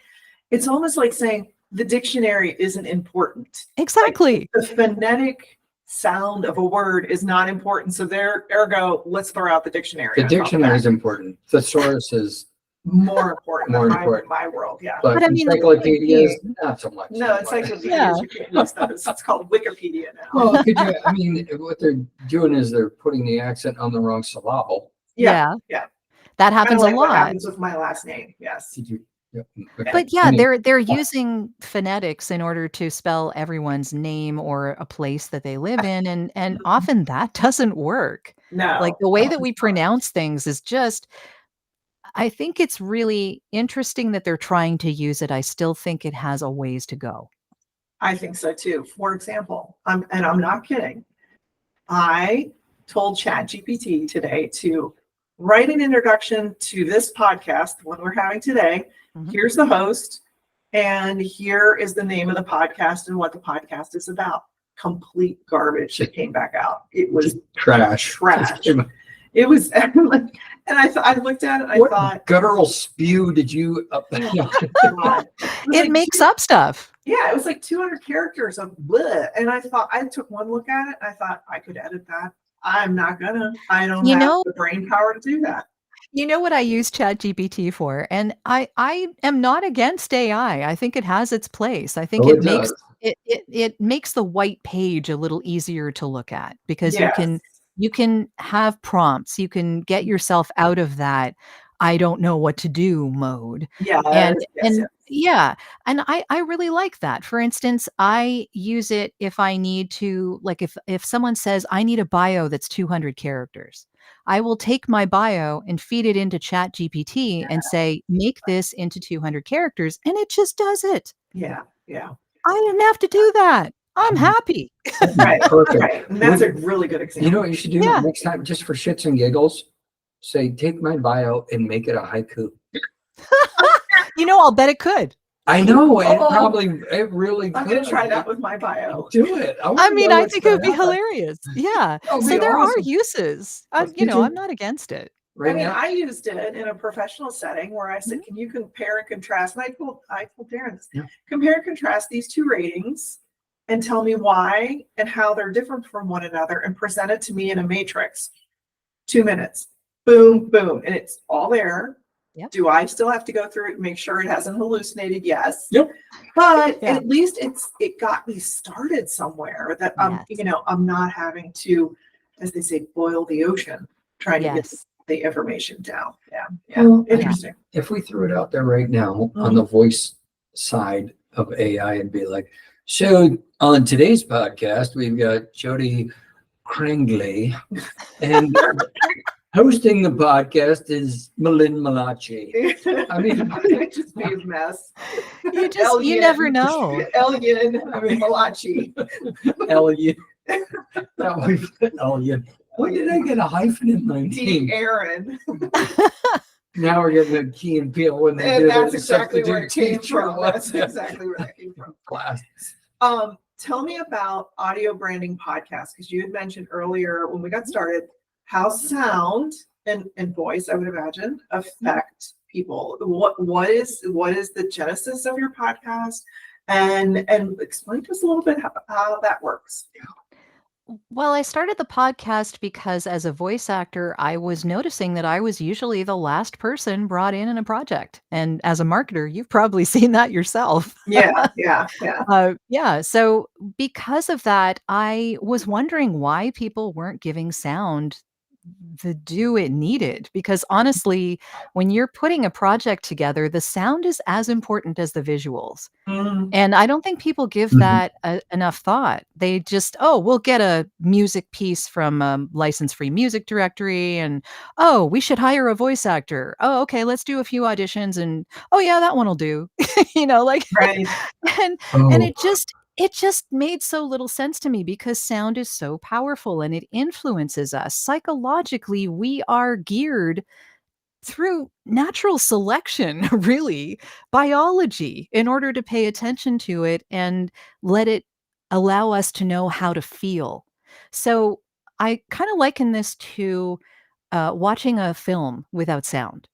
It's almost like saying the dictionary isn't important. Exactly. Like the phonetic sound of a word is not important. So ergo, let's throw out the dictionary. The dictionary is important. Thesaurus is more important. More in important. my world. Yeah. but I mean, the encyclopedias, not so much. No, anymore. encyclopedias, Yeah. you can't use those. It's called Wikipedia now. Well, could you, I mean, what they're doing is they're putting the accent on the wrong syllable. Yeah. That Kinda happens a like what lot. happens with my last name. Yes. Did you? Yeah. Okay. But yeah, I mean, they're using phonetics in order to spell everyone's name or a place that they live in, and often that doesn't work. No. Like, the way that we pronounce things is just I think it's really interesting that they're trying to use it. I still think it has a ways to go. I think so too. For example, and I'm not kidding. I told ChatGPT today to write an introduction to this podcast, the one we're having today. Mhm. Here's the host, and here is the name of the podcast and what the podcast is about. Complete garbage that came back out. It was trash. It was, and I looked at it. I What thought, guttural spew did you? God. It makes up stuff. Yeah, it was like 200 characters of bleh. And I thought, I took one look at it. I thought I could edit that. I'm not gonna. I don't have the brain power to do that. You know what I use ChatGPT for? And I am not against AI. I think it has its place. I think Oh, it it makes does. it makes the white page a little easier to look at because Yes. you can have prompts. You can get yourself out of that I don't know what to do mode. Yeah. And Yes. yeah, and I really like that. For instance, I use it if I need to, like, if someone says I need a bio that's 200 characters, I will take my bio and feed it into ChatGPT and say, make this into 200 characters, and it just does it. Yeah. Yeah. I didn't have to do that. I'm happy. Right. Perfect. Right. And that's a really good example. You know what you should do Yeah. next time, just for shits and giggles? Say, take my bio and make it a haiku. I'll bet it could. I know, it really I'm could. gonna try that with my bio. Do it. I mean, I think it would be hilarious. Yeah. That would So be there are awesome. uses. Well, did you- I'm not against it. Right I mean, now, I used it in a professional setting where I said, can you compare and contrast? And I told Darren this, compare and contrast these two ratings and tell me why and how they're different from one another and present it to me in a matrix. 2 minutes. Boom, boom. And it's all there. Yep. Do I still have to go through it and make sure it hasn't hallucinated? Yes. Yep. But Yeah. at least it got me started somewhere that I'm not having to, as they say, boil the ocean, trying to get Yes. the information down. Yeah. Well, Interesting. if we threw it out there right now on the voice side of AI and be like, so on today's podcast, we've got Jodi Krangle, and hosting the podcast is Malin Malachi. I mean, it just be a mess. You never know. Elian Malachi. Elliot. That would be Elliot. Why did I get a hyphen in my D. name? Aaron. Now we're getting a Key and Peele when they And did that's it. exactly where it came Teacher from. was- That's exactly where that came from. Class. Tell me about audio branding podcasts, because you had mentioned earlier when we got started how sound and voice, I would imagine, affect people. What is the genesis of your podcast? And explain to us a little bit how that works. Well, I started the podcast because as a voice actor, I was noticing that I was usually the last person brought in a project. And as a marketer, you've probably seen that yourself. Yeah. Yeah. So because of that, I was wondering why people weren't giving sound the due it needed. Because honestly, when you're putting a project together, the sound is as important as the visuals. And I don't think people give that enough thought. They just, we'll get a music piece from license-free music directory, and we should hire a voice actor. Oh, okay, let's do a few auditions, and yeah, that one will do. Right. and it just it just made so little sense to me because sound is so powerful and it influences us. Psychologically, we are geared through natural selection, really, biology, in order to pay attention to it and let it allow us to know how to feel. So I kind of liken this to watching a film without sound.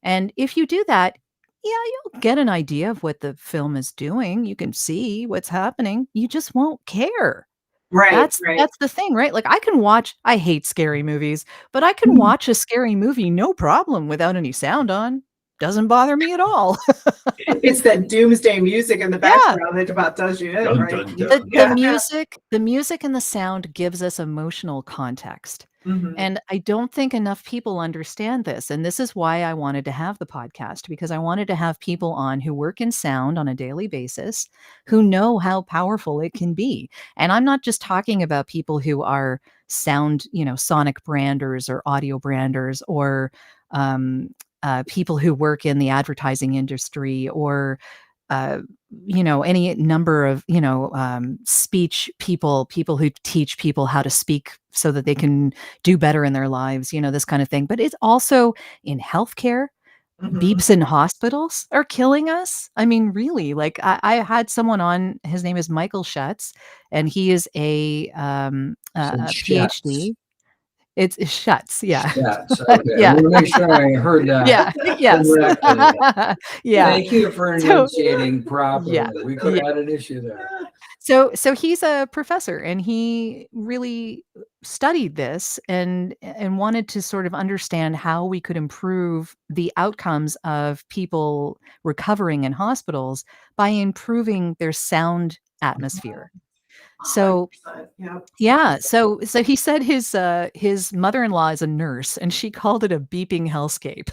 And if you do that, yeah, you'll get an idea of what the film is doing. You can see what's happening. You just won't care. Right, That's the thing, right? Like, I hate scary movies, but I can watch a scary movie no problem without any sound on. Doesn't bother me at all. It's that doomsday music in the Yeah. background that about does you in, Dun, right? dun, The dun. the music and the sound gives us emotional context. Mhm. And I don't think enough people understand this. And this is why I wanted to have the podcast, because I wanted to have people on who work in sound on a daily basis, who know how powerful it can be. And I'm not just talking about people who are sound, sonic branders or audio branders or people who work in the advertising industry or uh, any number of, speech people who teach people how to speak so that they can do better in their lives, this kind of thing. But it's also in healthcare. Mhm. Beeps in hospitals are killing us. I mean, really, like I had someone on, his name is Michael Schutz, and he is So a Shats. PhD. It's Schutz, yeah. Shats. Okay. I Yeah. want to make sure I heard that Yeah. Yes. correctly. Yeah. Thank you for So enunciating properly. yeah. We could have had an issue there. So he's a professor and he really studied this and wanted to sort of understand how we could improve the outcomes of people recovering in hospitals by improving their sound atmosphere. So 100%. Yep. yeah, so he said his mother-in-law is a nurse and she called it a beeping hellscape.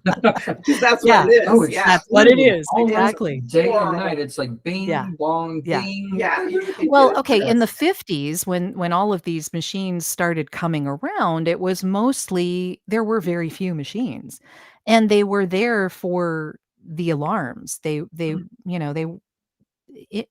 'Cause that's what Yeah, it Oh, is. it's Yeah. that's what it is, almost exactly. day and Horrible. night. It's like Yeah, bing, bong, yeah. ding. Yeah, you can Well, do okay, in the this. 50s when all of these machines started coming around, it was mostly there were very few machines, and they were there for the alarms. They, Mhm. they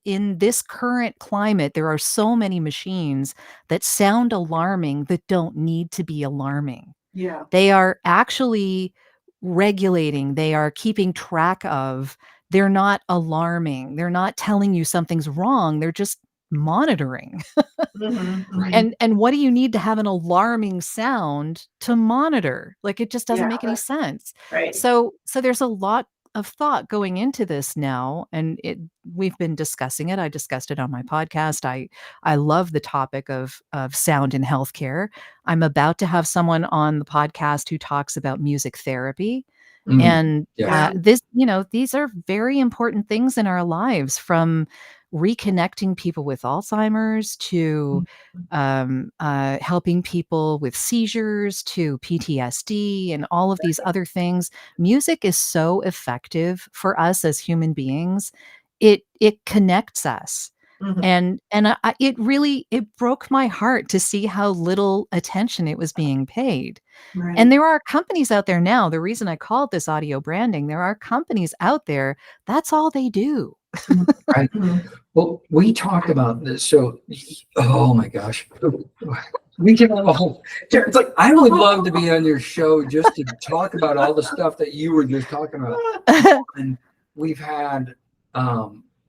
in this current climate, there are so many machines that sound alarming that don't need to be alarming. Yeah. They are actually regulating, they are keeping track of, they're not alarming, they're not telling you something's wrong, they're just monitoring. Mhm, Right. mhm. And what do you need to have an alarming sound to monitor? Like, it just doesn't Yeah, make any sense. right. So there's a lot of thought going into this now, and we've been discussing it. I discussed it on my podcast. I love the topic of sound in healthcare. I'm about to have someone on the podcast who talks about music therapy. Mm, And yes. these are very important things in our lives, from reconnecting people with Alzheimer's to helping people with seizures to PTSD and all of these other things. Music is so effective for us as human beings. It connects us. Mhm. And it broke my heart to see how little attention it was being paid. And Right. there are companies out there now, the reason I called this audio branding, there are companies out there, that's all they do. Right. Mhm. Well, we talked about this. So, oh my gosh, we can have a whole. Jared's like, I would love to be on your show just to talk about all the stuff that you were just talking about. And we've had,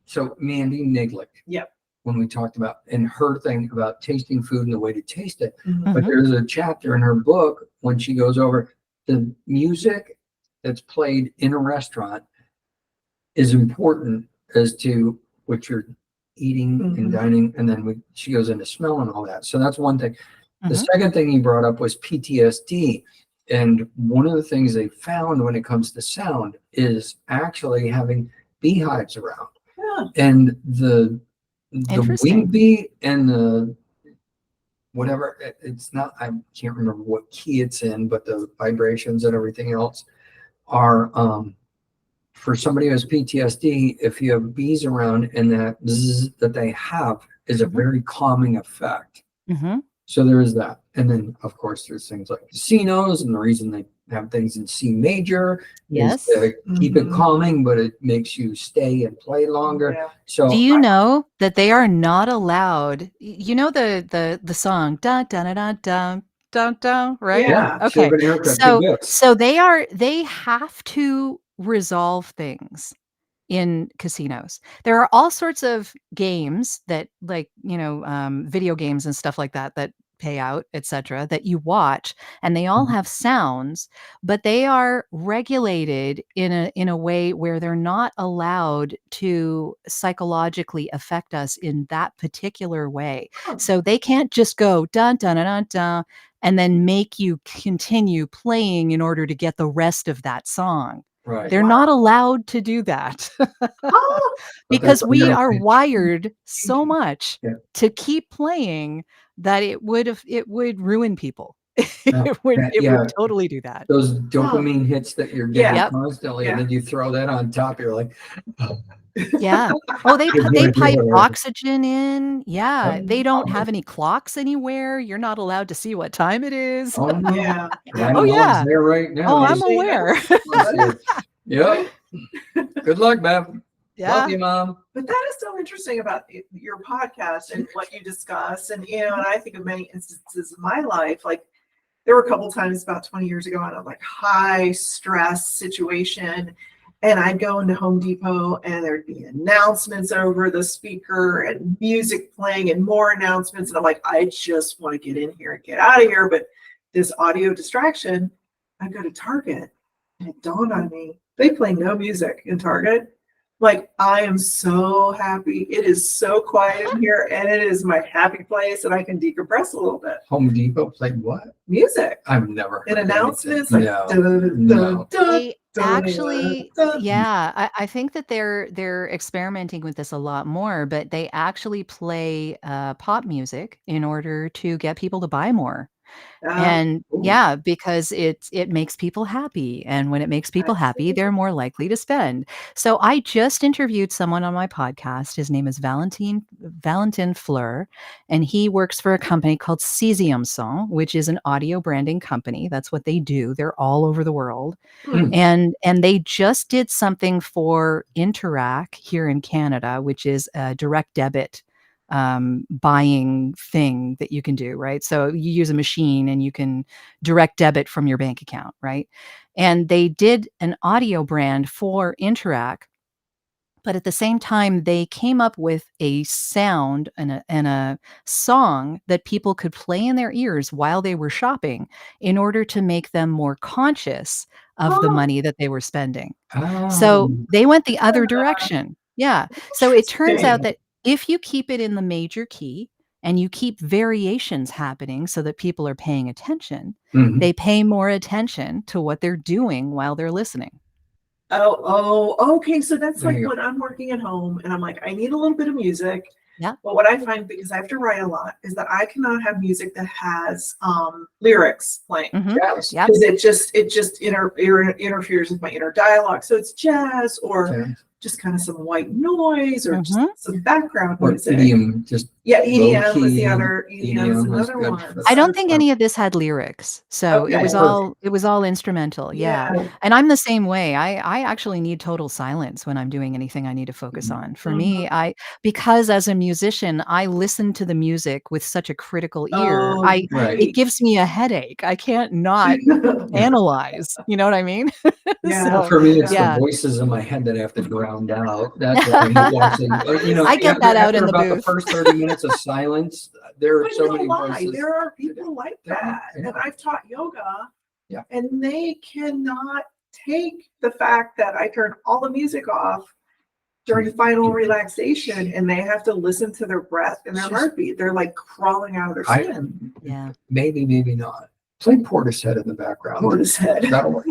so Mandy Niglick. Yep. When we talked about and her thing about tasting food and the way to taste it. Mhm. But Mhm. there's a chapter in her book when she goes over the music that's played in a restaurant is important as to what you're eating and Mhm. dining. And then she goes into smell and all that. So that's one thing. The Mhm. second thing you brought up was PTSD. And one of the things they found when it comes to sound is actually having beehives around. Yeah. And the wing Interesting. bee and the whatever it's not, I can't remember what key it's in, but the vibrations and everything else are for somebody who has PTSD, if you have bees around and that bzzz that they have is a Mhm. very calming effect. Mhm. So there is that. And then, of course, there's things like casinos, and the reason they have things in C major Yes. is to keep it Mhm. calming, but it makes you stay and play longer. Yeah. So Do you know that they are not allowed? You know the song dun dun dun dun dun dun, right? Yeah. Okay. shave an haircut, So $2. they have to resolve things in casinos. There are all sorts of games that like, video games and stuff like that that pay out, etc., that you watch, and they all Mhm. have sounds, but they are regulated in a way where they're not allowed to psychologically affect us in that particular way. Huh. So they can't just go dun dun dun dun dun and then make you continue playing in order to get the rest of that song. Right. They're not allowed to do that Oh, But because that's we another are thing. wired so much Yeah. to keep playing that it would ruin people. Yeah. It Yeah. would totally do that. Those dopamine hits that you're getting Yep. constantly, Yeah. and then you throw that on top, you're like, Yeah. Oh, they You're they good, pipe yeah. oxygen in. Yeah. They don't Oh, have any clocks anywhere. You're not allowed to see what time it is. oh, no. yeah. I Oh, know one's yeah. there right now. Oh, I'm Just- aware. Yep. Good luck, Bev. Love Yeah. you, Mom. But that is so interesting about your podcast and what you discuss. And, and I think of many instances in my life, like there were a couple times about 20 years ago on a like high stress situation. And I'd go into Home Depot and there'd be announcements over the speaker and music playing and more announcements. And I'm like, I just want to get in here and get out of here. But this audio distraction, I go to Target and it dawned on me, they play no music in Target. Like, I am so happy. It is so quiet in here and it is my happy place and I can decompress a little bit. Home Depot played what? Music I've never heard and anything. announcements like No. dun, No. dun, dun, They dun, actually, dun. yeah, I think that they're experimenting with this a lot more, but they actually play pop music in order to get people to buy more. And Ooh. yeah, because it makes people happy. And when it makes people happy, they're more likely to spend. So I just interviewed someone on my podcast. His name is Valentin Fleur, and he works for a company called Cesium Son, which is an audio branding company. That's what they do. They're all over the world. Hmm. And they just did something for Interac here in Canada, which is a direct debit buying thing that you can do, right? So you use a machine and you can direct debit from your bank account, right? And they did an audio brand for Interac, but at the same time, they came up with a sound and a song that people could play in their ears while they were shopping in order to make them more conscious of the Oh, money that they were spending. Oh. So they went the other direction. Yeah. So it turns out interesting. that if you keep it in the major key and you keep variations happening so that people are paying attention, Mhm. they pay more attention to what they're doing while they're listening. Okay. So that's There like you go. when I'm working at home and I'm like, I need a little bit of music. Yeah. But what I find, because I have to write a lot, is that I cannot have music that has lyrics playing. Mhm. Jazz. Yep. Because it just interferes with my inner dialogue. So it's jazz or Okay. just kind of some white noise or just Mhm. some background Or music. EDM, just Yeah, EDM was the low-key. other. EDM was EDM was another good one. for I don't that. think any of this had lyrics. So Okay. it was all instrumental. Yeah. Yeah. And I'm the same way. I actually need total silence when I'm doing anything I need to focus on. For me, because as a musician, I listen to the music with such a critical ear. Oh, Right. It gives me a headache. I can't not analyze. You know what I mean? Yeah. So For me, it's yeah. the voices in my head that I have to drown out. That's why I'm watching. I get that out in the about the booth. first 30 minutes of silence, there are But so no many lie, voices. there are people like Yeah, that. yeah. And I've taught yoga. Yeah. And they cannot take the fact that I turn all the music off during final relaxation and they have to listen to their breath and their It's just- heartbeat. They're like crawling out of their skin. Yeah. Maybe not. Play Portishead in the background. Portishead. That'll work.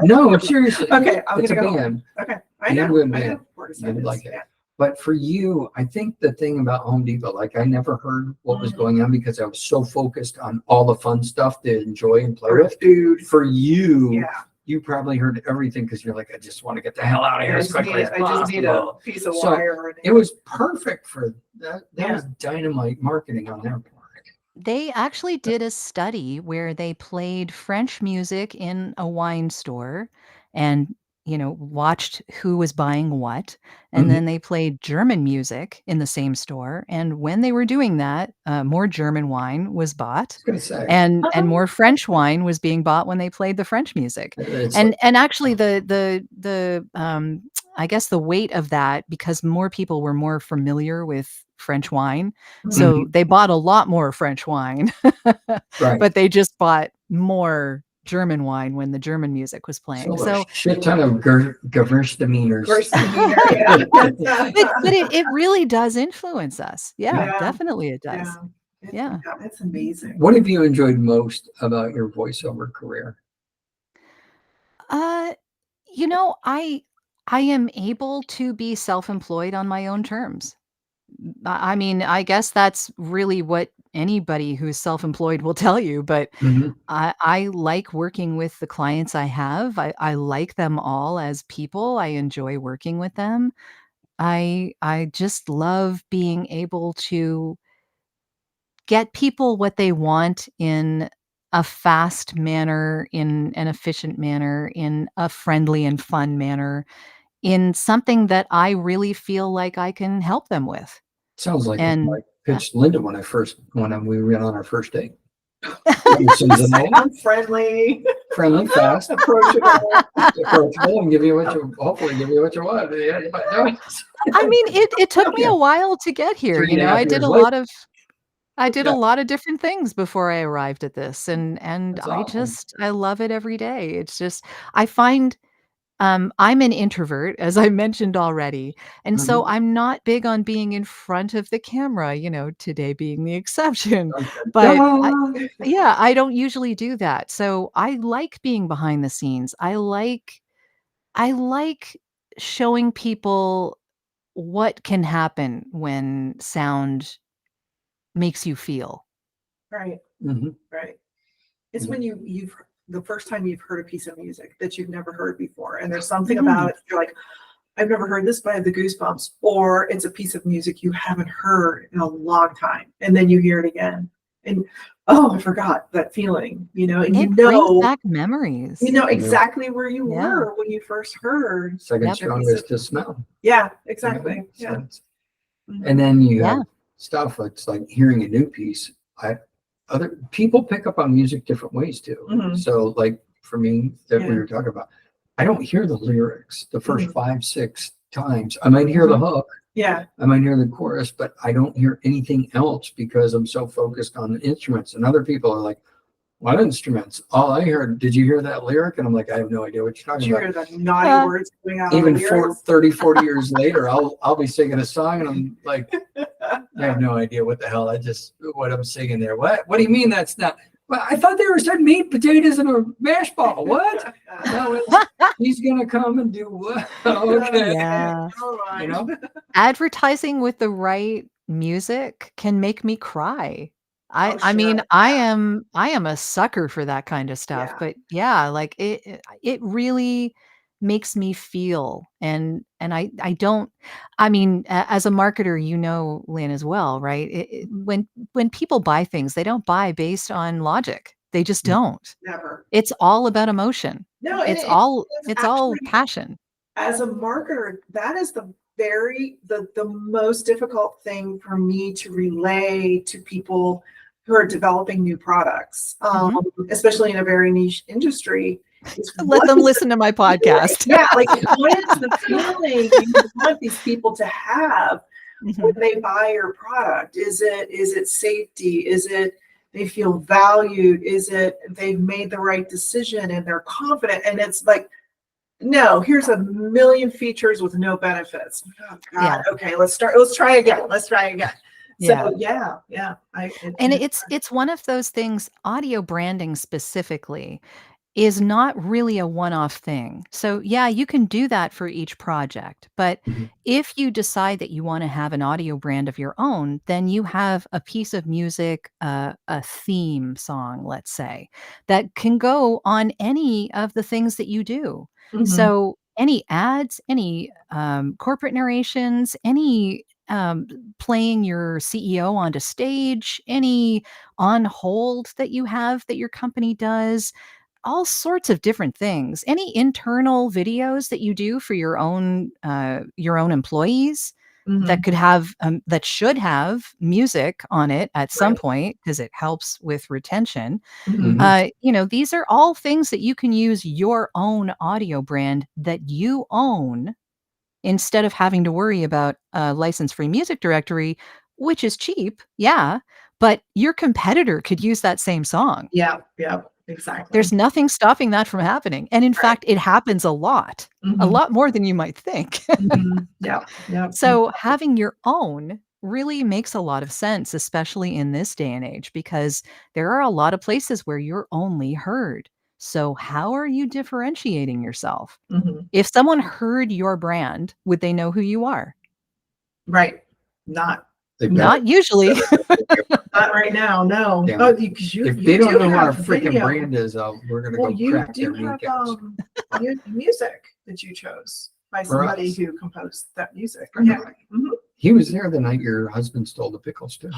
No, seriously. Okay, I'm It's a gonna go. band. Okay. I Yeah, know. good I man. know. Portishead You would is, like it. yeah. But for you, I think the thing about Home Depot, like I never heard what was going on because I was so focused on all the fun stuff to enjoy and play with. Dude. For you, Yeah. you probably heard everything because you're like, I just want to get the hell out of here I as just quickly need, as I just need a possible. piece of So, wire. It was perfect for that. That Yeah. was dynamite marketing on their part. They actually did a study where they played French music in a wine store and, watched who was buying what. And Mhm. then they played German music in the same store. And when they were doing that, more German wine was bought I was gonna say, and more French wine was being bought when they played the French music. it's like, And actually the I guess the weight of that, because more people were more familiar with French wine, mhm, so they bought a lot more French wine, right. but they just bought more German wine when the German music was playing. So a So shit ton of Gewürztraminer. First demeanor, but it really does influence us. Yeah, yeah, definitely it yeah. does. Yeah. It's amazing. What have you enjoyed most about your voiceover career? Uh, I am able to be self-employed on my own terms. I mean, I guess that's really what anybody who's self-employed will tell you, but Mhm. I like working with the clients I have. I like them all as people. I enjoy working with them. I just love being able to get people what they want in a fast manner, in an efficient manner, in a friendly and fun manner, in something that I really feel like I can help them with. Sounds like how I And pitched Linda when we went on our first date. Anderson's and all I'm friendly, friendly, fast, approachable. approachable, and hopefully give you what you want. Yeah, but no, I mean, it took me okay. a while to get here, Three and a half I did years a later. lot of Yeah, different things before I arrived at this, and that's awesome. I love it every day. It's just I find I'm an introvert, as I mentioned already, and so Mhm. I'm not big on being in front of the camera, today being the exception. Okay. But No. yeah, I don't usually do that. So I like being behind the scenes. I like showing people what can happen when sound makes you feel. Right, Mhm. right. It's Mhm. when you've the first time you've heard a piece of music that you've never heard before, and there's something about Mhm. it, you're like, I've never heard this, but I have the goosebumps. Or it's a piece of music you haven't heard in a long time, and then you hear it again, and oh, I forgot that feeling, and It brings back you memories. know Yeah. exactly where you Yeah. were when you first heard Second Yep. a piece of. strongest to smell. Yeah, You know? exactly. So Yeah. and Mhm. then you Yeah. have stuff that's like hearing a new piece. I other people pick up on music different ways too. Mhm. So like for me that we Yeah. were talking about, I don't hear the lyrics the first Mhm. 5, 6 times. I might hear the Mhm. hook, Yeah. I might hear the chorus, but I don't hear anything else because I'm so focused on the instruments. And other people are like, what instruments? All I heard, did you hear that lyric? And I'm like, I have no idea what you're Did talking you about. hear the naughty Uh, words coming out of the Even for lyrics? 30, 40 years later, I'll be singing a song and I'm like, I have no idea what the hell what I'm singing there. What do you mean that's not? Well, I thought they were said meat, potatoes, and a mash ball. What? No, he's gonna come and do what? Okay, yeah. All you right. know. Advertising with the right music can make me cry. Oh, I mean, sure. Yeah. I am a sucker for that kind of stuff, Yeah. but yeah, like it really makes me feel and I don't I mean, as a marketer, Lynn, as well, right? When people buy things, they don't buy based on logic. They just don't. Never. It's all about emotion. No, and It's it, all it's it's all actually, passion. as a marketer, that is the most difficult thing for me to relay to people who are developing new products, Mhm. especially in a very niche industry. Is Let what them is listen to my the feeling? podcast. Yeah, like what is the feeling you want these people to have when Mhm. they buy your product? Is it safety? Is it they feel valued? Is it they've made the right decision and they're confident? And it's like, no, here's a million features with no benefits. Oh God, Yeah. okay, let's try again. Let's try again. So Yeah. yeah, And it's one of those things, audio branding specifically is not really a one-off thing. So yeah, you can do that for each project, but Mhm. if you decide that you want to have an audio brand of your own, then you have a piece of music, a theme song, let's say, that can go on any of the things that you do. Mhm. So any ads, any corporate narrations, any playing your CEO onto stage, any on hold that you have that your company does, all sorts of different things. Any internal videos that you do for your own employees that Mhm. could have that should have music on it at some Right. point because it helps with retention. Mhm. These are all things that you can use your own audio brand that you own instead of having to worry about a license-free music directory, which is cheap, yeah, but your competitor could use that same song. Yeah, yeah, exactly. There's nothing stopping that from happening, and in Right. fact, it happens a Mhm. lot more than you might think. Mhm. Yeah, yeah. So, having your own really makes a lot of sense, especially in this day and age, because there are a lot of places where you're only heard. So, how are you differentiating yourself? Mhm. If someone heard your brand, would they know who you are? Right. Not They Not usually. not right now, no. Yeah. Oh, because you If you they don't do know what our have freaking video. brand is, we're gonna Well, go you crack their do have kneecaps. music that you chose by For somebody us. who composed that music. For Yeah. nothing. Mhm. He was there the night your husband stole the pickles too.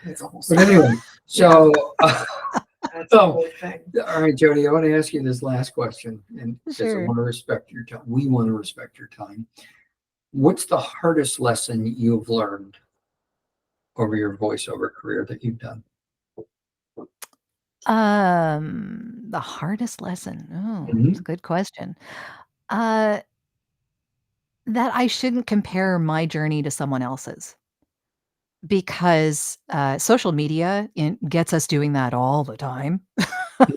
It's a whole But story. anyway, so That's a oh, whole thing. all right, Jodi, I want to ask you this last question, and because I Sure. want to respect your time. We want to respect your time. What's the hardest lesson you've learned over your voiceover career that you've done? The hardest lesson. Oh, Mhm. it's a good question. Uh, that I shouldn't compare my journey to someone else's because social media gets us doing that all the time.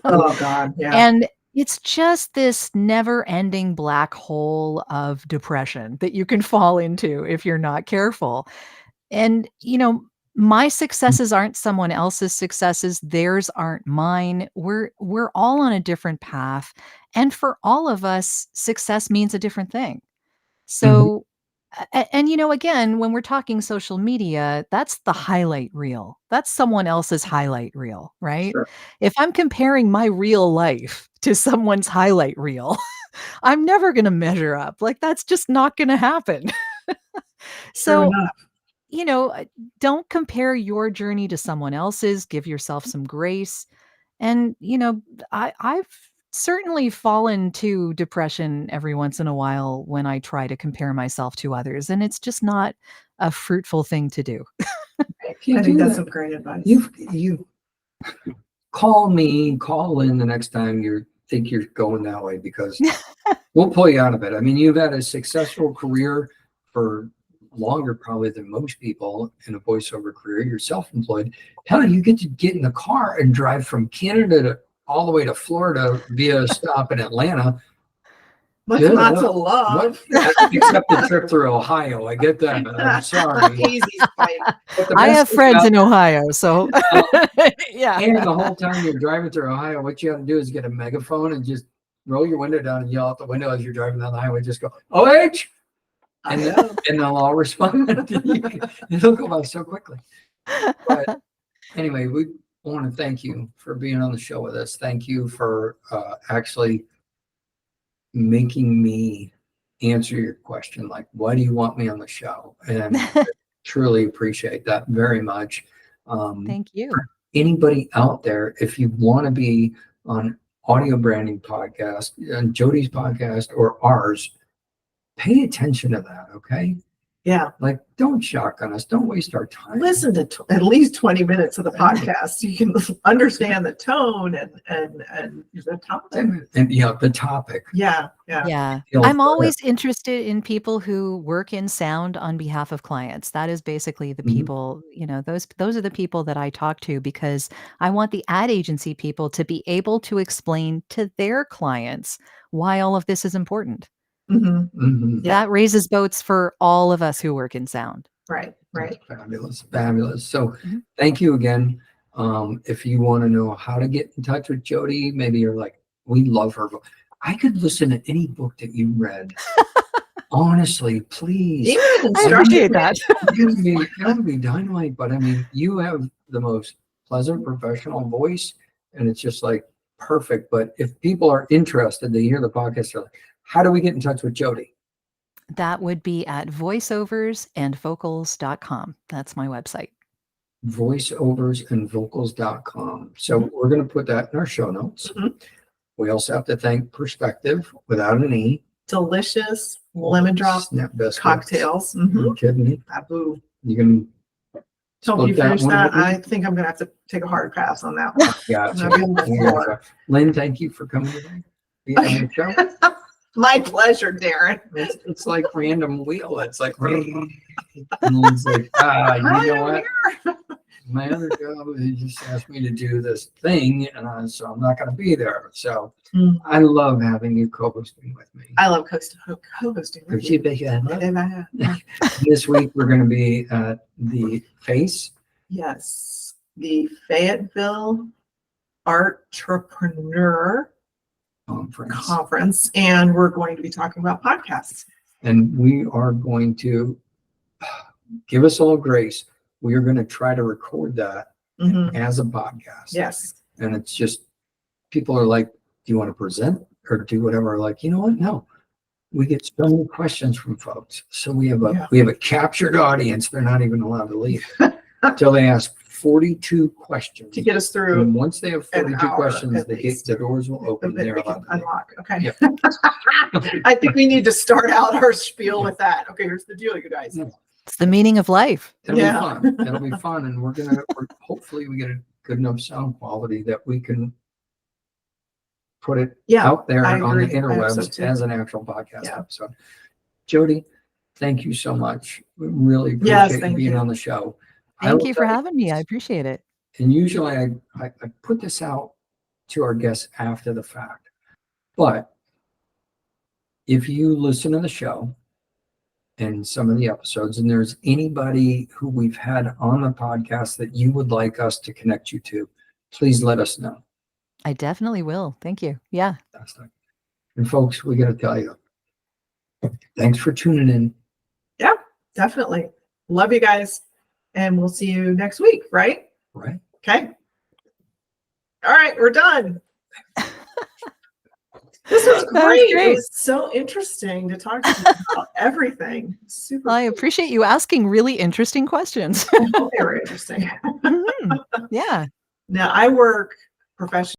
Oh God, yeah. And it's just this never ending black hole of depression that you can fall into if you're not careful. And, my successes aren't someone else's successes. Theirs aren't mine. We're all on a different path. And for all of us, success means a different thing. Mhm. So, and again, when we're talking social media, that's the highlight reel. That's someone else's highlight reel, right? Sure. If I'm comparing my real life to someone's highlight reel, I'm never going to measure up. Like, that's just not going to happen. True So, enough. you know, uh, don't compare your journey to someone else's. Give yourself some grace. And, I've certainly fallen to depression every once in a while when I try to compare myself to others. And it's just not a fruitful thing to do. If you I think do that's that, some great advice. you call in the next time you think you're going that way because we'll pull you out of it. I mean, you've had a successful career for longer probably than most people in a voiceover career. You're self-employed. Hell, you get in the car and drive from Canada to all the way to Florida via a stop in Atlanta. What's Yeah, not to what? love? Except the trip through Ohio. I get that. I'm sorry. Easy fight. But the I best have thing friends about in Ohio, so yeah. and the whole time you're driving through Ohio, what you have to do is get a megaphone and just roll your window down and yell out the window as you're driving down the highway. Just go, OH! I And, know. and they'll all respond. It'll go by so quickly. But anyway, we want to thank you for being on the show with us. Thank you for actually making me answer your question. Like, why do you want me on the show? And truly appreciate that very much. Thank you. Anybody out there, if you want to be on audio branding podcast and Jodi's podcast or ours, pay attention to that. Okay. Yeah. Like, don't shotgun us. Don't waste our time. Listen to at least 20 minutes of the podcast so you can understand the tone and the topic. And the topic. Yeah. Yeah. Yeah. Feel I'm better. always interested in people who work in sound on behalf of clients. That is basically the Mhm. people, those are the people that I talk to because I want the ad agency people to be able to explain to their clients why all of this is important. Mhm. Mhm. Yeah. That raises boats for all of us who work in sound. Right. Right. Fabulous. Fabulous. So Mhm. thank you again. If you want to know how to get in touch with Jodi, maybe you're like, we love her. I could listen to any book that you read. Honestly, please. Even an I instructor. appreciate that. It would be dynamite, but I mean, you have the most pleasant professional voice, and it's just like perfect. But if people are interested, they hear the podcast, they're like, how do we get in touch with Jodi? That would be at voiceoversandvocals.com. That's my website. Voiceoversandvocals.com. So we're going to put that in our show notes. Mhm. We also have to thank Perspective without an E. Delicious lemon drop Snap biscuits. cocktails. Are you kidding me? Babu. You can Don't you split finish one that? with me? I think I'm gonna have to take a hard pass on that one. Gotcha. I'll be on the floor. Lynn, thank you for coming today. Being on the show. My pleasure, Darren. It's like random wheel. It's like, and Lynn's like, you know what? My other job, he just asked me to do this thing, and so I'm not going to be there. So I love having you co-hosting with me. I love co-hosting with you. This week we're going to be at the FACE. Yes, the Fayetteville Entrepreneur Conference, and we're going to be talking about podcasts. And we are going to give us a little grace. We are going to try to record that as a podcast. Yes. And it's just, people are like, do you want to present or do whatever? Like, you know what? No. We get so many questions from folks. So we have a captured audience. They're not even allowed to leave until they ask 42 questions to get us through. And once they have 42 questions, the doors will open. They're allowed to unlock. Okay. Yep. I think we need to start out our spiel with that. Okay, here's the deal, you guys. It's the meaning of life. It'll be fun. It'll be fun. And hopefully we get a good enough sound quality that we can put it out there on the interwebs as an actual podcast episode. Jodi, thank you so much. We really appreciate you being on the show. Thank you for having me. I appreciate it. And usually I put this out to our guests after the fact. But if you listen to the show and some of the episodes, and there's anybody who we've had on the podcast that you would like us to connect you to, please let us know. I definitely will. Thank you. Yeah. Fantastic. And folks, we got to tell you, thanks for tuning in. Yeah, definitely. Love you guys. And we'll see you next week, right? Right. Okay. All right, we're done. This was great. It was so interesting to talk to you about everything. Super. I appreciate you asking really interesting questions. Very interesting. Yeah. Now I work professionally